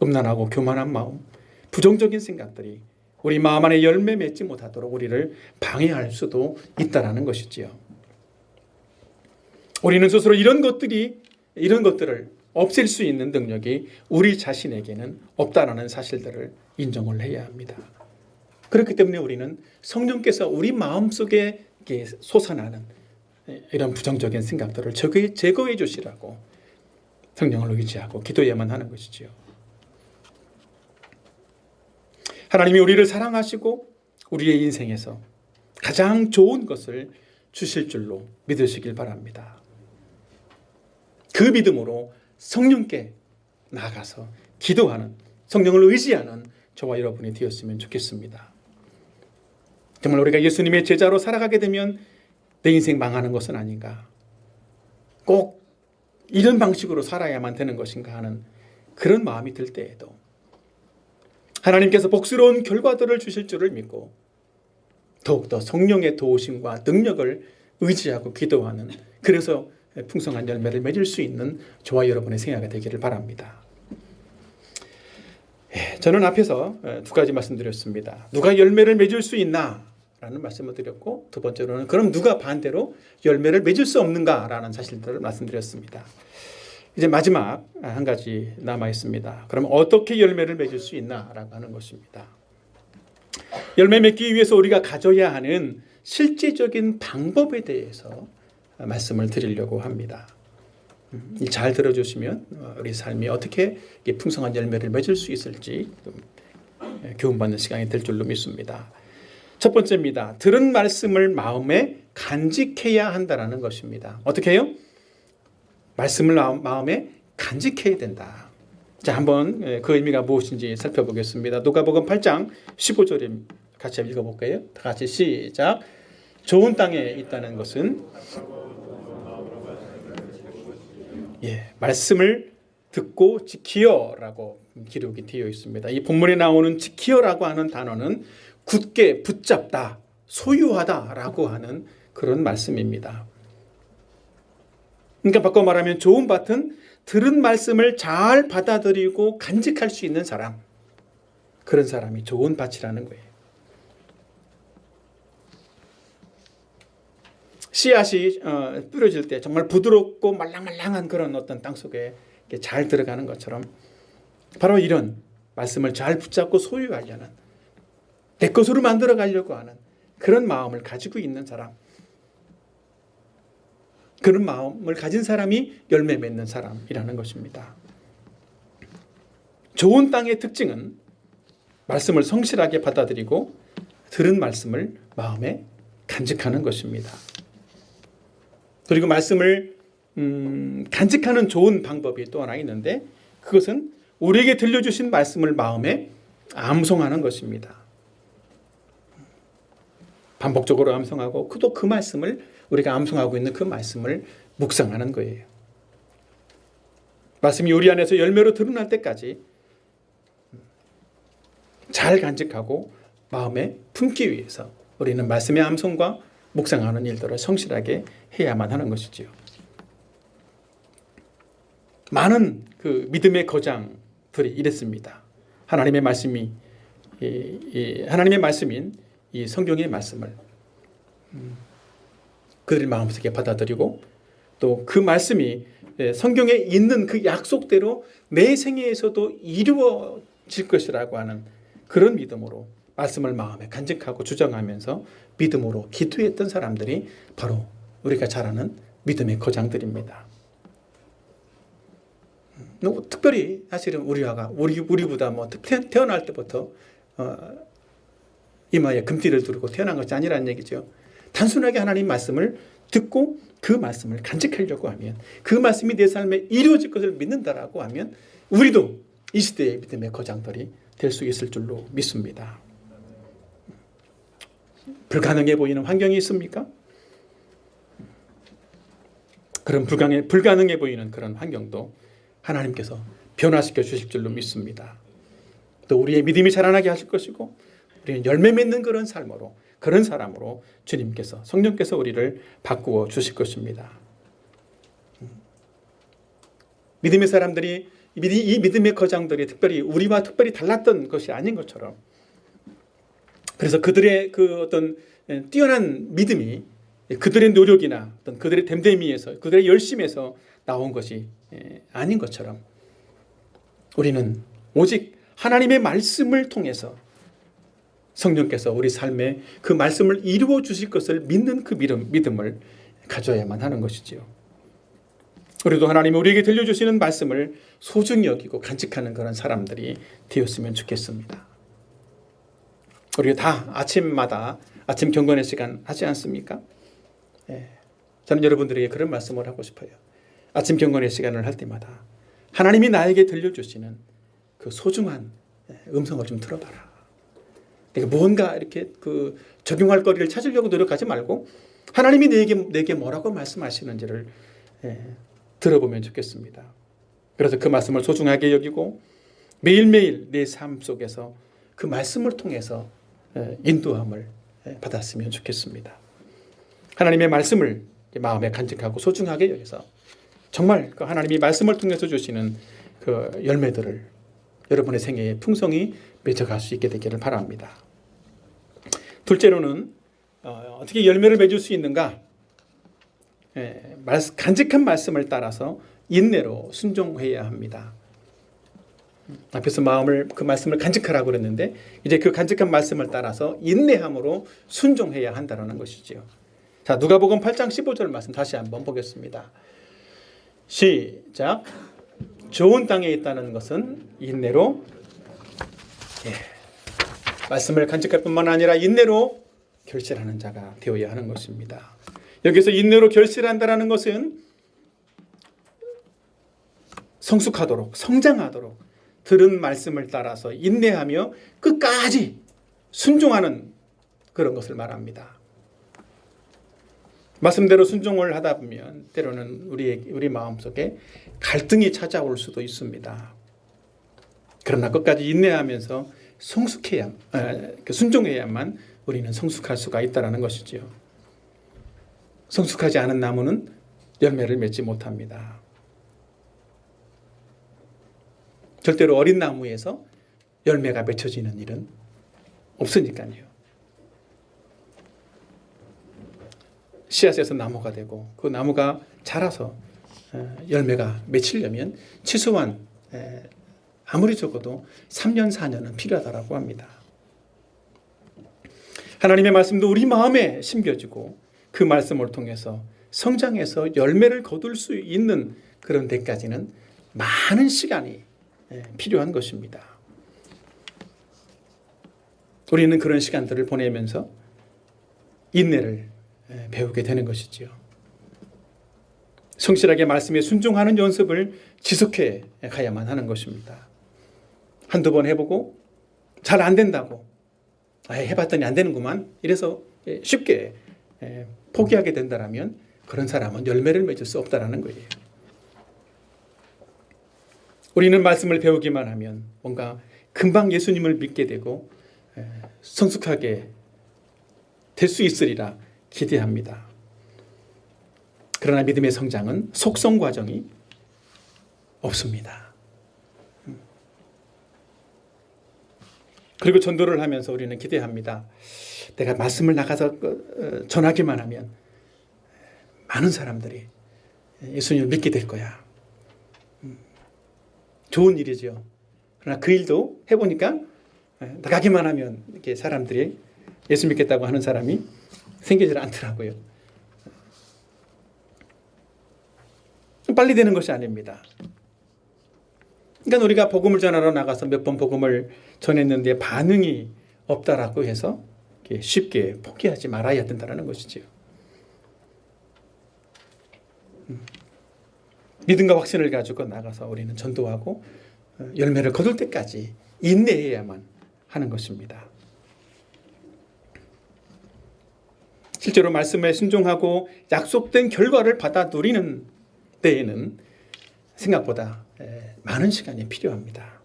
음란하고 교만한 마음, 부정적인 생각들이 우리 마음 안에 열매 맺지 못하도록 우리를 방해할 수도 있다는 것이지요. 우리는 스스로 이런 것들을 없앨 수 있는 능력이 우리 자신에게는 없다라는 사실들을 인정을 해야 합니다. 그렇기 때문에 우리는 성령께서 우리 마음속에 솟아나는 이런 부정적인 생각들을 제거해 주시라고 성령을 의지하고 기도해야만 하는 것이지요. 하나님이 우리를 사랑하시고 우리의 인생에서 가장 좋은 것을 주실 줄로 믿으시길 바랍니다. 그 믿음으로 성령께 나아가서 기도하는, 성령을 의지하는 저와 여러분이 되었으면 좋겠습니다. 정말 우리가 예수님의 제자로 살아가게 되면 내 인생 망하는 것은 아닌가, 꼭 이런 방식으로 살아야만 되는 것인가 하는 그런 마음이 들 때에도 하나님께서 복스러운 결과들을 주실 줄을 믿고 더욱더 성령의 도우심과 능력을 의지하고 기도하는, 그래서 풍성한 열매를 맺을 수 있는 저와 여러분의 생애가 되기를 바랍니다. 저는 앞에서 두 가지 말씀드렸습니다. 누가 열매를 맺을 수 있나? 라는 말씀을 드렸고, 두 번째로는 그럼 누가 반대로 열매를 맺을 수 없는가? 라는 사실들을 말씀드렸습니다. 이제 마지막 한 가지 남아 있습니다. 그럼 어떻게 열매를 맺을 수 있나라고 하는 것입니다. 열매 맺기 위해서 우리가 가져야 하는 실제적인 방법에 대해서 말씀을 드리려고 합니다. 잘 들어주시면 우리 삶이 어떻게 풍성한 열매를 맺을 수 있을지 교훈받는 시간이 될 줄로 믿습니다. 첫 번째입니다. 들은 말씀을 마음에 간직해야 한다는 것입니다. 어떻게 해요? 말씀을 마음에 간직해야 된다. 자, 한번 그 의미가 무엇인지 살펴보겠습니다. 누가복음 8장 15절에 같이 읽어볼까요? 다 같이 시작. 좋은 땅에 있다는 것은 말씀을 듣고 지키어라고 기록이 되어 있습니다. 이 본문에 나오는 지키어라고 하는 단어는 굳게 붙잡다, 소유하다라고 하는 그런 말씀입니다. 그러니까 바꿔 말하면 좋은 밭은 들은 말씀을 잘 받아들이고 간직할 수 있는 사람, 그런 사람이 좋은 밭이라는 거예요. 씨앗이 뿌려질 때 정말 부드럽고 말랑말랑한 그런 어떤 땅 속에 잘 들어가는 것처럼 바로 이런 말씀을 잘 붙잡고 소유하려는, 내 것으로 만들어 가려고 하는 그런 마음을 가지고 있는 사람, 그런 마음을 가진 사람이 열매 맺는 사람이라는 것입니다. 좋은 땅의 특징은 말씀을 성실하게 받아들이고 들은 말씀을 마음에 간직하는 것입니다. 그리고 말씀을 간직하는 좋은 방법이 또 하나 있는데, 그것은 우리에게 들려주신 말씀을 마음에 암송하는 것입니다. 반복적으로 암송하고 또 그 말씀을, 우리가 암송하고 있는 그 말씀을 묵상하는 거예요. 말씀이 우리 안에서 열매로 드러날 때까지 잘 간직하고 마음에 품기 위해서 우리는 말씀의 암송과 묵상하는 일들을 성실하게 해야만 하는 것이지요. 많은 그 믿음의 거장들이 이랬습니다. 하나님의 말씀이 하나님의 말씀인 이 성경의 말씀을 그들 마음속에 받아들이고 또 그 말씀이 성경에 있는 그 약속대로 내 생애에서도 이루어질 것이라고 하는 그런 믿음으로 말씀을 마음에 간직하고 주장하면서 믿음으로 기도했던 사람들이 바로 우리가 잘 아는 믿음의 거장들입니다. 특별히 사실은 우리보다 태어날 때부터 이마에 금띠를 두르고 태어난 것이 아니라는 얘기죠. 단순하게 하나님 말씀을 듣고 그 말씀을 간직하려고 하면, 그 말씀이 내 삶에 이루어질 것을 믿는다라고 하면 우리도 이 시대의 믿음의 거장들이 될 수 있을 줄로 믿습니다. 불가능해 보이는 환경이 있습니까? 그런 불가능해 보이는 그런 환경도 하나님께서 변화시켜 주실 줄로 믿습니다. 또 우리의 믿음이 자라나게 하실 것이고, 우리는 열매 맺는 그런 삶으로, 그런 사람으로 주님께서, 성령께서 우리를 바꾸어 주실 것입니다. 믿음의 사람들이, 이 믿음의 거장들이 우리와 특별히 달랐던 것이 아닌 것처럼, 그래서 그들의 그 어떤 뛰어난 믿음이 그들의 노력이나 어떤 그들의 됨됨이에서, 그들의 열심에서 나온 것이 아닌 것처럼, 우리는 오직 하나님의 말씀을 통해서 성령께서 우리 삶에 그 말씀을 이루어 주실 것을 믿는 그 믿음을 가져야만 하는 것이지요. 우리도 하나님이 우리에게 들려주시는 말씀을 소중히 여기고 간직하는 그런 사람들이 되었으면 좋겠습니다. 우리가 다 아침마다 아침 경건의 시간 하지 않습니까? 저는 여러분들에게 그런 말씀을 하고 싶어요. 아침 경건의 시간을 할 때마다 하나님이 나에게 들려주시는 그 소중한 음성을 좀 들어봐라. 내가 뭔가 이렇게 그 적용할 거리를 찾으려고 노력하지 말고 하나님이 내게 뭐라고 말씀하시는지를 들어보면 좋겠습니다. 그래서 그 말씀을 소중하게 여기고 매일매일 내 삶 속에서 그 말씀을 통해서 인도함을 받았으면 좋겠습니다. 하나님의 말씀을 마음에 간직하고 소중하게 여기서 정말 그 하나님이 말씀을 통해서 주시는 그 열매들을 여러분의 생애에 풍성히 맺어갈 수 있게 되기를 바랍니다. 둘째로는 어떻게 열매를 맺을 수 있는가? 간직한 말씀을 따라서 인내로 순종해야 합니다. 앞에서 그 말씀을 간직하라고 그랬는데 이제 그 간직한 말씀을 따라서 인내함으로 순종해야 한다는 것이지요. 자, 누가복음 8장 15절 말씀 다시 한번 보겠습니다. 시작. 좋은 땅에 있다는 것은 인내로 말씀을 간직할 뿐만 아니라 인내로 결실하는 자가 되어야 하는 것입니다. 여기서 인내로 결실한다는 것은 성숙하도록 성장하도록 들은 말씀을 따라서 인내하며 끝까지 순종하는 그런 것을 말합니다. 말씀대로 순종을 하다 보면 때로는 우리 마음속에 갈등이 찾아올 수도 있습니다. 그러나 끝까지 인내하면서 순종해야만 우리는 성숙할 수가 있다는 것이지요. 성숙하지 않은 나무는 열매를 맺지 못합니다. 절대로 어린 나무에서 열매가 맺혀지는 일은 없으니까요. 씨앗에서 나무가 되고 그 나무가 자라서 열매가 맺히려면 최소한 아무리 적어도 3년 4년은 필요하다고 합니다. 하나님의 말씀도 우리 마음에 심겨지고 그 말씀을 통해서 성장해서 열매를 거둘 수 있는 그런 데까지는 많은 시간이 필요한 것입니다. 우리는 그런 시간들을 보내면서 인내를 배우게 되는 것이지요. 성실하게 말씀에 순종하는 연습을 지속해 가야만 하는 것입니다. 한두 번 해보고 잘 안 된다고 해봤더니 안 되는구만 이래서 쉽게 포기하게 된다면 그런 사람은 열매를 맺을 수 없다는 거예요. 우리는 말씀을 배우기만 하면 뭔가 금방 예수님을 믿게 되고 성숙하게 될 수 있으리라 기대합니다. 그러나 믿음의 성장은 속성 과정이 없습니다. 그리고 전도를 하면서 우리는 기대합니다. 내가 말씀을 나가서 전하기만 하면 많은 사람들이 예수님을 믿게 될 거야. 좋은 일이죠. 그러나 그 일도 해보니까 나가기만 하면 이렇게 사람들이 예수 믿겠다고 하는 사람이 생기질 않더라고요. 빨리 되는 것이 아닙니다. 그러니까 우리가 복음을 전하러 나가서 몇 번 복음을 전했는데 반응이 없다라고 해서 쉽게 포기하지 말아야 된다는 것이지요. 믿음과 확신을 가지고 나가서 우리는 전도하고 열매를 거둘 때까지 인내해야만 하는 것입니다. 실제로 말씀에 순종하고 약속된 결과를 받아 누리는 때에는 생각보다 많은 시간이 필요합니다.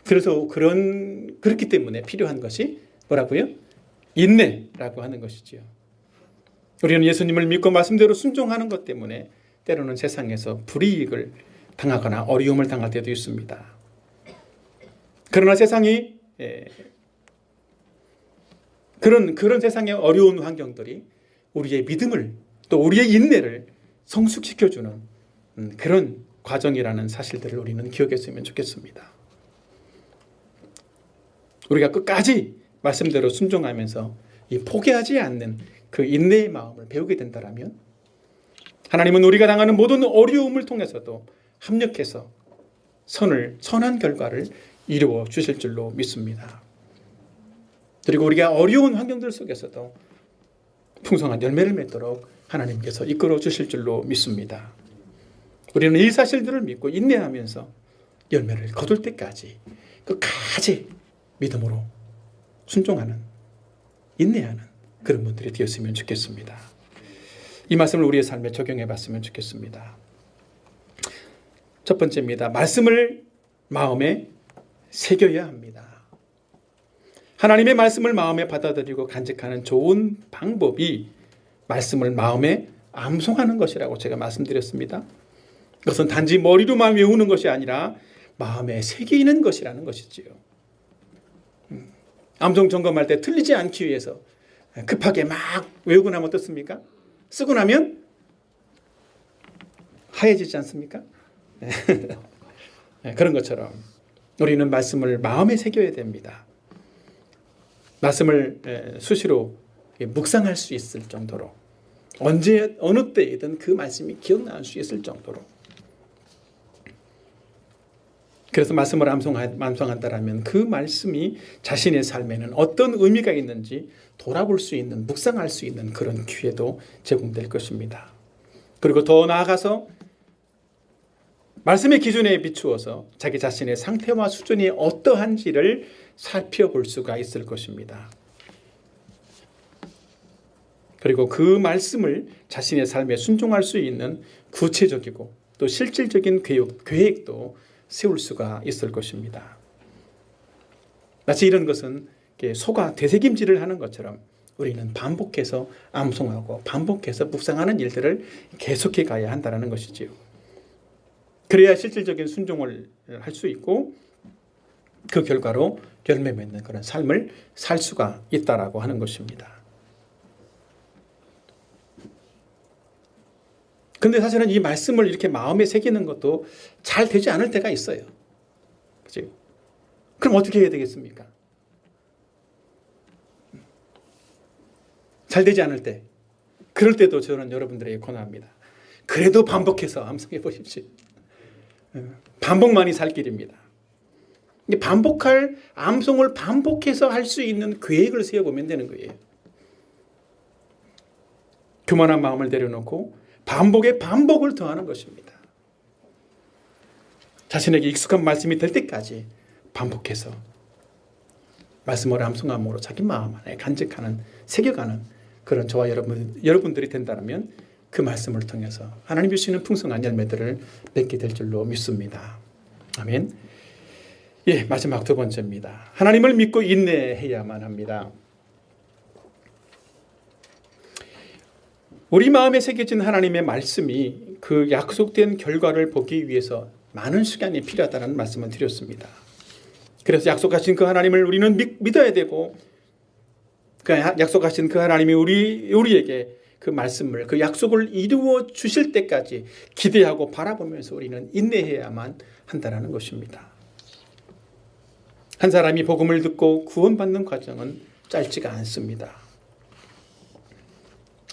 그래서 그렇기 때문에 필요한 것이 뭐라고요? 인내라고 하는 것이지요. 우리는 예수님을 믿고 말씀대로 순종하는 것 때문에 때로는 세상에서 불이익을 당하거나 어려움을 당할 때도 있습니다. 그러나 세상이 그런 세상의 어려운 환경들이 우리의 믿음을 또 우리의 인내를 성숙시켜주는 그런 과정이라는 사실들을 우리는 기억했으면 좋겠습니다. 우리가 끝까지 말씀대로 순종하면서 이 포기하지 않는 그 인내의 마음을 배우게 된다면 하나님은 우리가 당하는 모든 어려움을 통해서도 합력해서 선한 결과를 이루어 주실 줄로 믿습니다. 그리고 우리가 어려운 환경들 속에서도 풍성한 열매를 맺도록 하나님께서 이끌어 주실 줄로 믿습니다. 우리는 이 사실들을 믿고 인내하면서 열매를 거둘 때까지 끝까지 믿음으로 순종하는 인내하는 그런 분들이 되었으면 좋겠습니다. 이 말씀을 우리의 삶에 적용해 봤으면 좋겠습니다. 첫 번째입니다. 말씀을 마음에 새겨야 합니다. 하나님의 말씀을 마음에 받아들이고 간직하는 좋은 방법이 말씀을 마음에 암송하는 것이라고 제가 말씀드렸습니다. 그것은 단지 머리로만 외우는 것이 아니라 마음에 새기는 것이라는 것이지요. 암송 점검할 때 틀리지 않기 위해서 급하게 막 외우고 나면 어떻습니까? 쓰고 나면 하얘지지 않습니까? 그런 것처럼 우리는 말씀을 마음에 새겨야 됩니다. 말씀을 수시로 묵상할 수 있을 정도로, 언제 어느 때이든 그 말씀이 기억날 수 있을 정도로. 그래서 말씀을 암송한다라면 그 말씀이 자신의 삶에는 어떤 의미가 있는지 돌아볼 수 있는, 묵상할 수 있는 그런 기회도 제공될 것입니다. 그리고 더 나아가서 말씀의 기준에 비추어서 자기 자신의 상태와 수준이 어떠한지를 살펴볼 수가 있을 것입니다. 그리고 그 말씀을 자신의 삶에 순종할 수 있는 구체적이고 또 실질적인 계획도 세울 수가 있을 것입니다. 마치 이런 것은 소가 되새김질을 하는 것처럼 우리는 반복해서 암송하고 반복해서 묵상하는 일들을 계속해 가야 한다는 것이지요. 그래야 실질적인 순종을 할 수 있고 그 결과로 열매 맺는 그런 삶을 살 수가 있다라고 하는 것입니다. 그런데 사실은 이 말씀을 이렇게 마음에 새기는 것도 잘 되지 않을 때가 있어요. 그죠? 그럼 어떻게 해야 되겠습니까? 잘 되지 않을 때, 그럴 때도 저는 여러분들에게 권합니다. 그래도 반복해서 암송해 보십시오. 반복만이 살 길입니다. 암송을 반복해서 할 수 있는 계획을 세워보면 되는 거예요. 교만한 마음을 내려놓고 반복에 반복을 더하는 것입니다. 자신에게 익숙한 말씀이 될 때까지 반복해서 말씀을 암송함으로 자기 마음 안에 간직하는, 새겨가는 그런 저와 여러분들이 된다면 그 말씀을 통해서 하나님 주시는 풍성한 열매들을 맺게 될 줄로 믿습니다. 아멘. 마지막 두 번째입니다. 하나님을 믿고 인내해야만 합니다. 우리 마음에 새겨진 하나님의 말씀이 그 약속된 결과를 보기 위해서 많은 시간이 필요하다는 말씀을 드렸습니다. 그래서 약속하신 그 하나님을 우리는 믿어야 되고, 그 약속하신 그 하나님이 우리에게 그 말씀을, 그 약속을 이루어 주실 때까지 기대하고 바라보면서 우리는 인내해야만 한다는 것입니다. 한 사람이 복음을 듣고 구원받는 과정은 짧지가 않습니다.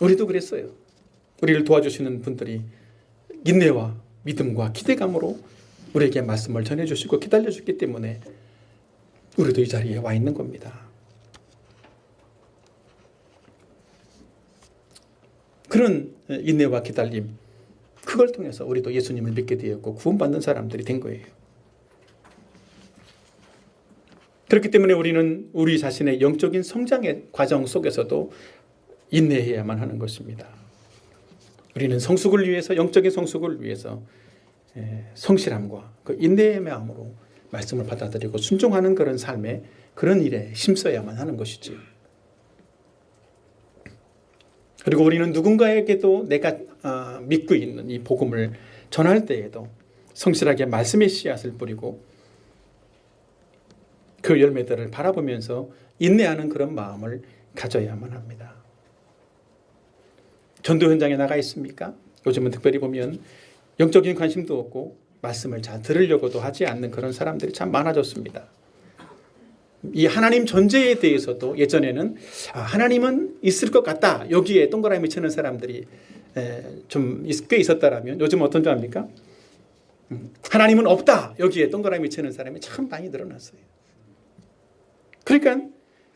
우리도 그랬어요. 우리를 도와주시는 분들이 인내와 믿음과 기대감으로 우리에게 말씀을 전해주시고 기다려주기 때문에 우리도 이 자리에 와 있는 겁니다. 그런 인내와 기다림, 그걸 통해서 우리도 예수님을 믿게 되었고 구원받는 사람들이 된 거예요. 그렇기 때문에 우리는 우리 자신의 영적인 성장의 과정 속에서도 인내해야만 하는 것입니다. 우리는 성숙을 위해서, 영적인 성숙을 위해서 성실함과 그 인내의 마음으로 말씀을 받아들이고 순종하는 그런 삶에, 그런 일에 힘써야만 하는 것이지요. 그리고 우리는 누군가에게도 내가 믿고 있는 이 복음을 전할 때에도 성실하게 말씀의 씨앗을 뿌리고 그 열매들을 바라보면서 인내하는 그런 마음을 가져야만 합니다. 전도 현장에 나가 있습니까? 요즘은 특별히 보면 영적인 관심도 없고 말씀을 잘 들으려고도 하지 않는 그런 사람들이 참 많아졌습니다. 이 하나님 존재에 대해서도 예전에는 하나님은 있을 것 같다, 여기에 동그라미 치는 사람들이 좀 꽤 있었다라면 요즘 어떤 줄 압니까? 하나님은 없다, 여기에 동그라미 치는 사람이 참 많이 늘어났어요. 그러니까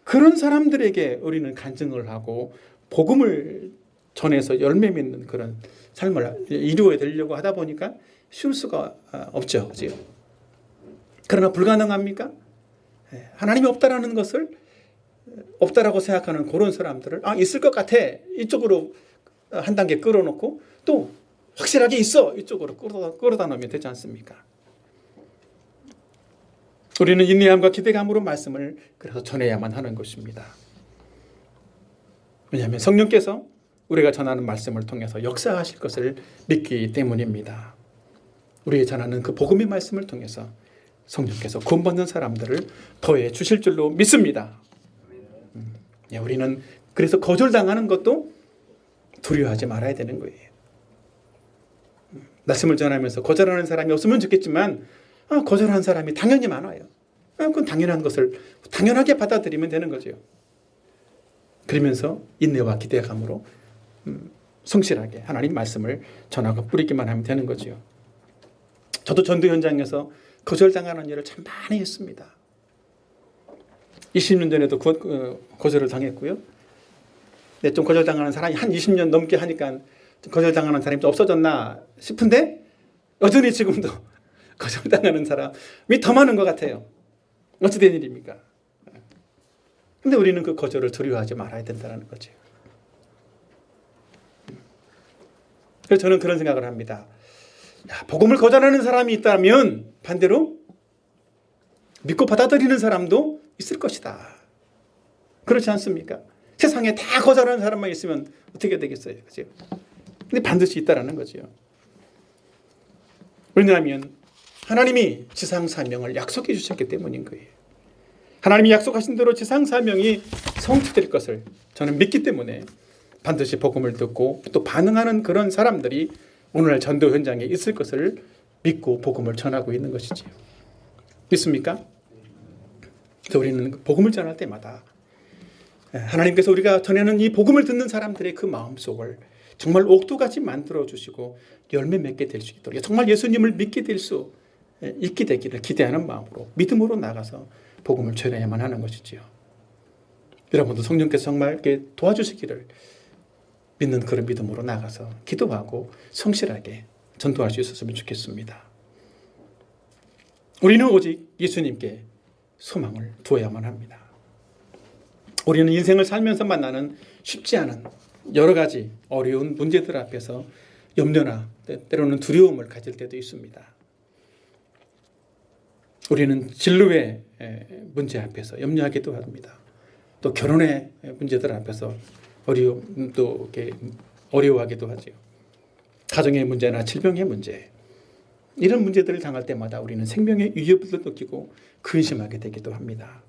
그런 사람들에게 우리는 간증을 하고 복음을 전해서 열매 맺는 그런 삶을 이루어야 되려고 하다 보니까 쉬울 수가 없죠. 그렇죠? 그러나 불가능합니까? 하나님이 없다라는 것을, 없다라고 생각하는 그런 사람들을 있을 것 같아, 이쪽으로 한 단계 끌어놓고 또 확실하게 있어, 이쪽으로 끌어다 놓으면 되지 않습니까? 우리는 인내함과 기대감으로 말씀을 그래서 전해야만 하는 것입니다. 왜냐하면 성령께서 우리가 전하는 말씀을 통해서 역사하실 것을 믿기 때문입니다. 우리의 전하는 그 복음의 말씀을 통해서 성령께서 구원받는 사람들을 더해 주실 줄로 믿습니다. 우리는 그래서 거절당하는 것도 두려워하지 말아야 되는 거예요. 말씀을 전하면서 거절하는 사람이 없으면 좋겠지만 거절하는 사람이 당연히 많아요. 그건 당연한 것을 당연하게 받아들이면 되는 거죠. 그러면서 인내와 기대감으로 성실하게 하나님 말씀을 전하고 뿌리기만 하면 되는 거죠. 저도 전도 현장에서 거절당하는 일을 참 많이 했습니다. 20년 전에도 거절을 당했고요. 근데 좀 거절당하는 사람이 한 20년 넘게 하니까 거절당하는 사람이 좀 없어졌나 싶은데 여전히 지금도 거절당하는 사람이 더 많은 것 같아요. 어찌 된 일입니까? 근데 우리는 그 거절을 두려워하지 말아야 된다는 거죠. 그래서 저는 그런 생각을 합니다. 복음을 거절하는 사람이 있다면 반대로 믿고 받아들이는 사람도 있을 것이다. 그렇지 않습니까? 세상에 다 거절하는 사람만 있으면 어떻게 되겠어요? 그죠? 근데 반드시 있다라는 거죠. 왜냐하면 하나님이 지상사명을 약속해 주셨기 때문인 거예요. 하나님이 약속하신 대로 지상사명이 성취될 것을 저는 믿기 때문에 반드시 복음을 듣고 또 반응하는 그런 사람들이 오늘날 전도 현장에 있을 것을 믿고 복음을 전하고 있는 것이지요. 믿습니까? 그래서 우리는 복음을 전할 때마다 하나님께서 우리가 전하는 이 복음을 듣는 사람들의 그 마음속을 정말 옥토같이 만들어주시고 열매 맺게 될 수 있도록 정말 예수님을 믿게 될 수 있게 되기를 기대하는 마음으로 믿음으로 나가서 복음을 전해야만 하는 것이지요. 여러분도 성령께서 정말 이렇게 도와주시기를 믿는 그런 믿음으로 나가서 기도하고 성실하게 전도할 수 있었으면 좋겠습니다. 우리는 오직 예수님께 소망을 두어야만 합니다. 우리는 인생을 살면서 만나는 쉽지 않은 여러 가지 어려운 문제들 앞에서 염려나 때로는 두려움을 가질 때도 있습니다. 우리는 진로의 문제 앞에서 염려하기도 합니다. 또 결혼의 문제들 앞에서 어려워하기도 하죠. 가정의 문제나 질병의 문제, 이런 문제들을 당할 때마다 우리는 생명의 위협을 느끼고 근심하게 되기도 합니다.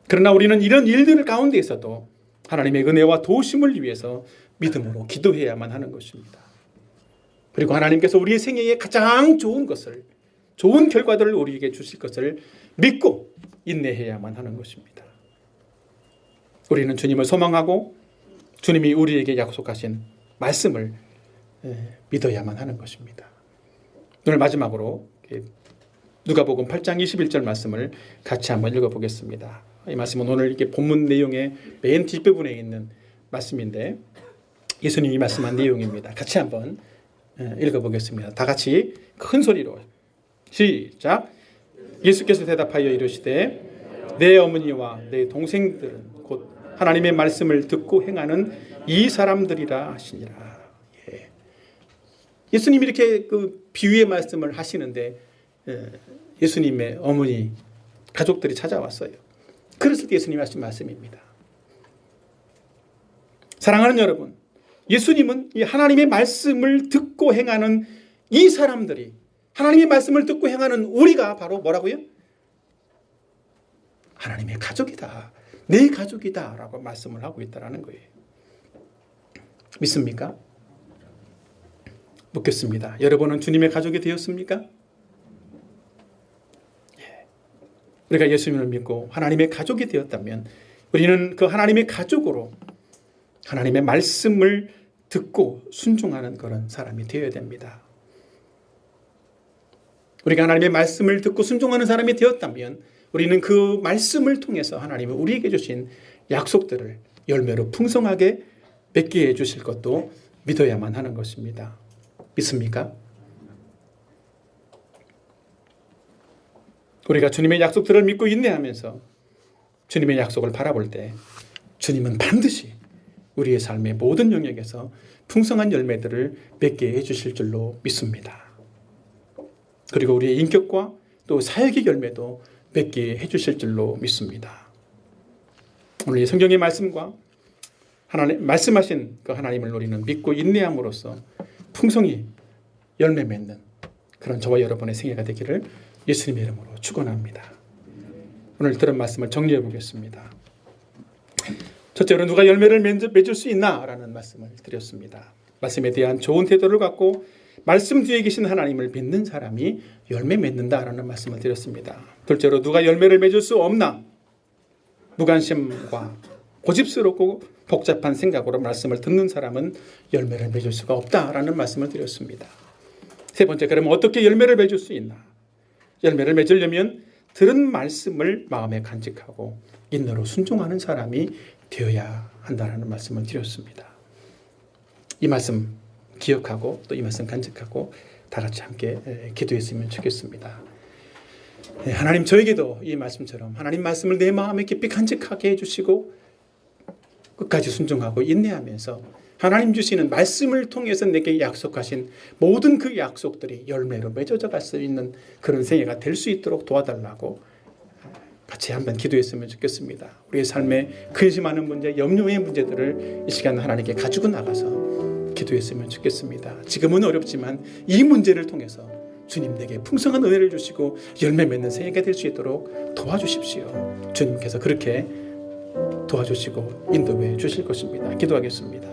그러나 우리는 이런 일들 가운데에서도 하나님의 은혜와 도우심을 위해서 믿음으로 기도해야만 하는 것입니다. 그리고 하나님께서 우리의 생애에 가장 좋은 것을, 좋은 결과들을 우리에게 주실 것을 믿고 인내해야만 하는 것입니다. 우리는 주님을 소망하고 주님이 우리에게 약속하신 말씀을 믿어야만 하는 것입니다. 오늘 마지막으로 누가복음 8장 21절 말씀을 같이 한번 읽어보겠습니다. 이 말씀은 오늘 이게 본문 내용의 맨 뒷부분에 있는 말씀인데 예수님이 말씀한 내용입니다. 같이 한번 읽어보겠습니다. 다 같이 큰 소리로 시작. 예수께서 대답하여 이르시되 내 어머니와 내 동생들은 곧 하나님의 말씀을 듣고 행하는 이 사람들이라 하시니라. 예수님이 이렇게 그 비유의 말씀을 하시는데 예수님의 어머니 가족들이 찾아왔어요. 그랬을 때 예수님이 하신 말씀입니다. 사랑하는 여러분, 예수님은 이 하나님의 말씀을 듣고 행하는 이 사람들이, 하나님의 말씀을 듣고 행하는 우리가 바로 뭐라고요? 하나님의 가족이다, 내 가족이다 라고 말씀을 하고 있다는 거예요. 믿습니까? 묻겠습니다. 여러분은 주님의 가족이 되었습니까? 우리가 예수님을 믿고 하나님의 가족이 되었다면 우리는 그 하나님의 가족으로 하나님의 말씀을 듣고 순종하는 그런 사람이 되어야 됩니다. 우리가 하나님의 말씀을 듣고 순종하는 사람이 되었다면 우리는 그 말씀을 통해서 하나님이 우리에게 주신 약속들을 열매로 풍성하게 맺게 해주실 것도 믿어야만 하는 것입니다. 믿습니까? 우리가 주님의 약속들을 믿고 인내하면서 주님의 약속을 바라볼 때 주님은 반드시 우리의 삶의 모든 영역에서 풍성한 열매들을 맺게 해주실 줄로 믿습니다. 그리고 우리의 인격과 또 사역의 열매도 맺게 해주실 줄로 믿습니다. 오늘 이 성경의 말씀과 하나님 말씀하신 그 하나님을 우리는 믿고 인내함으로써 풍성히 열매 맺는 그런 저와 여러분의 생애가 되기를 예수님의 이름으로 축원합니다. 오늘 들은 말씀을 정리해 보겠습니다. 첫째로 누가 열매를 맺을 수 있나라는 말씀을 드렸습니다. 말씀에 대한 좋은 태도를 갖고 말씀 뒤에 계신 하나님을 믿는 사람이 열매 맺는다라는 말씀을 드렸습니다. 둘째로 누가 열매를 맺을 수 없나? 무관심과 고집스럽고 복잡한 생각으로 말씀을 듣는 사람은 열매를 맺을 수가 없다라는 말씀을 드렸습니다. 세 번째, 그러면 어떻게 열매를 맺을 수 있나? 열매를 맺으려면 들은 말씀을 마음에 간직하고 인내로 순종하는 사람이 되어야 한다는 말씀을 드렸습니다. 이 말씀 기억하고 또 이 말씀 간직하고 다 같이 함께 기도했으면 좋겠습니다. 하나님, 저에게도 이 말씀처럼 하나님 말씀을 내 마음에 깊이 간직하게 해주시고 끝까지 순종하고 인내하면서 하나님 주시는 말씀을 통해서 내게 약속하신 모든 그 약속들이 열매로 맺어져 갈 수 있는 그런 생애가 될 수 있도록 도와달라고 같이 한번 기도했으면 좋겠습니다. 우리의 삶에 근심하는 문제, 염려의 문제들을 이 시간 하나님께 가지고 나가서 기도했으면 좋겠습니다. 지금은 어렵지만 이 문제를 통해서 주님 내게 풍성한 은혜를 주시고 열매 맺는 생애가 될 수 있도록 도와주십시오. 주님께서 그렇게 도와주시고 인도해 주실 것입니다. 기도하겠습니다.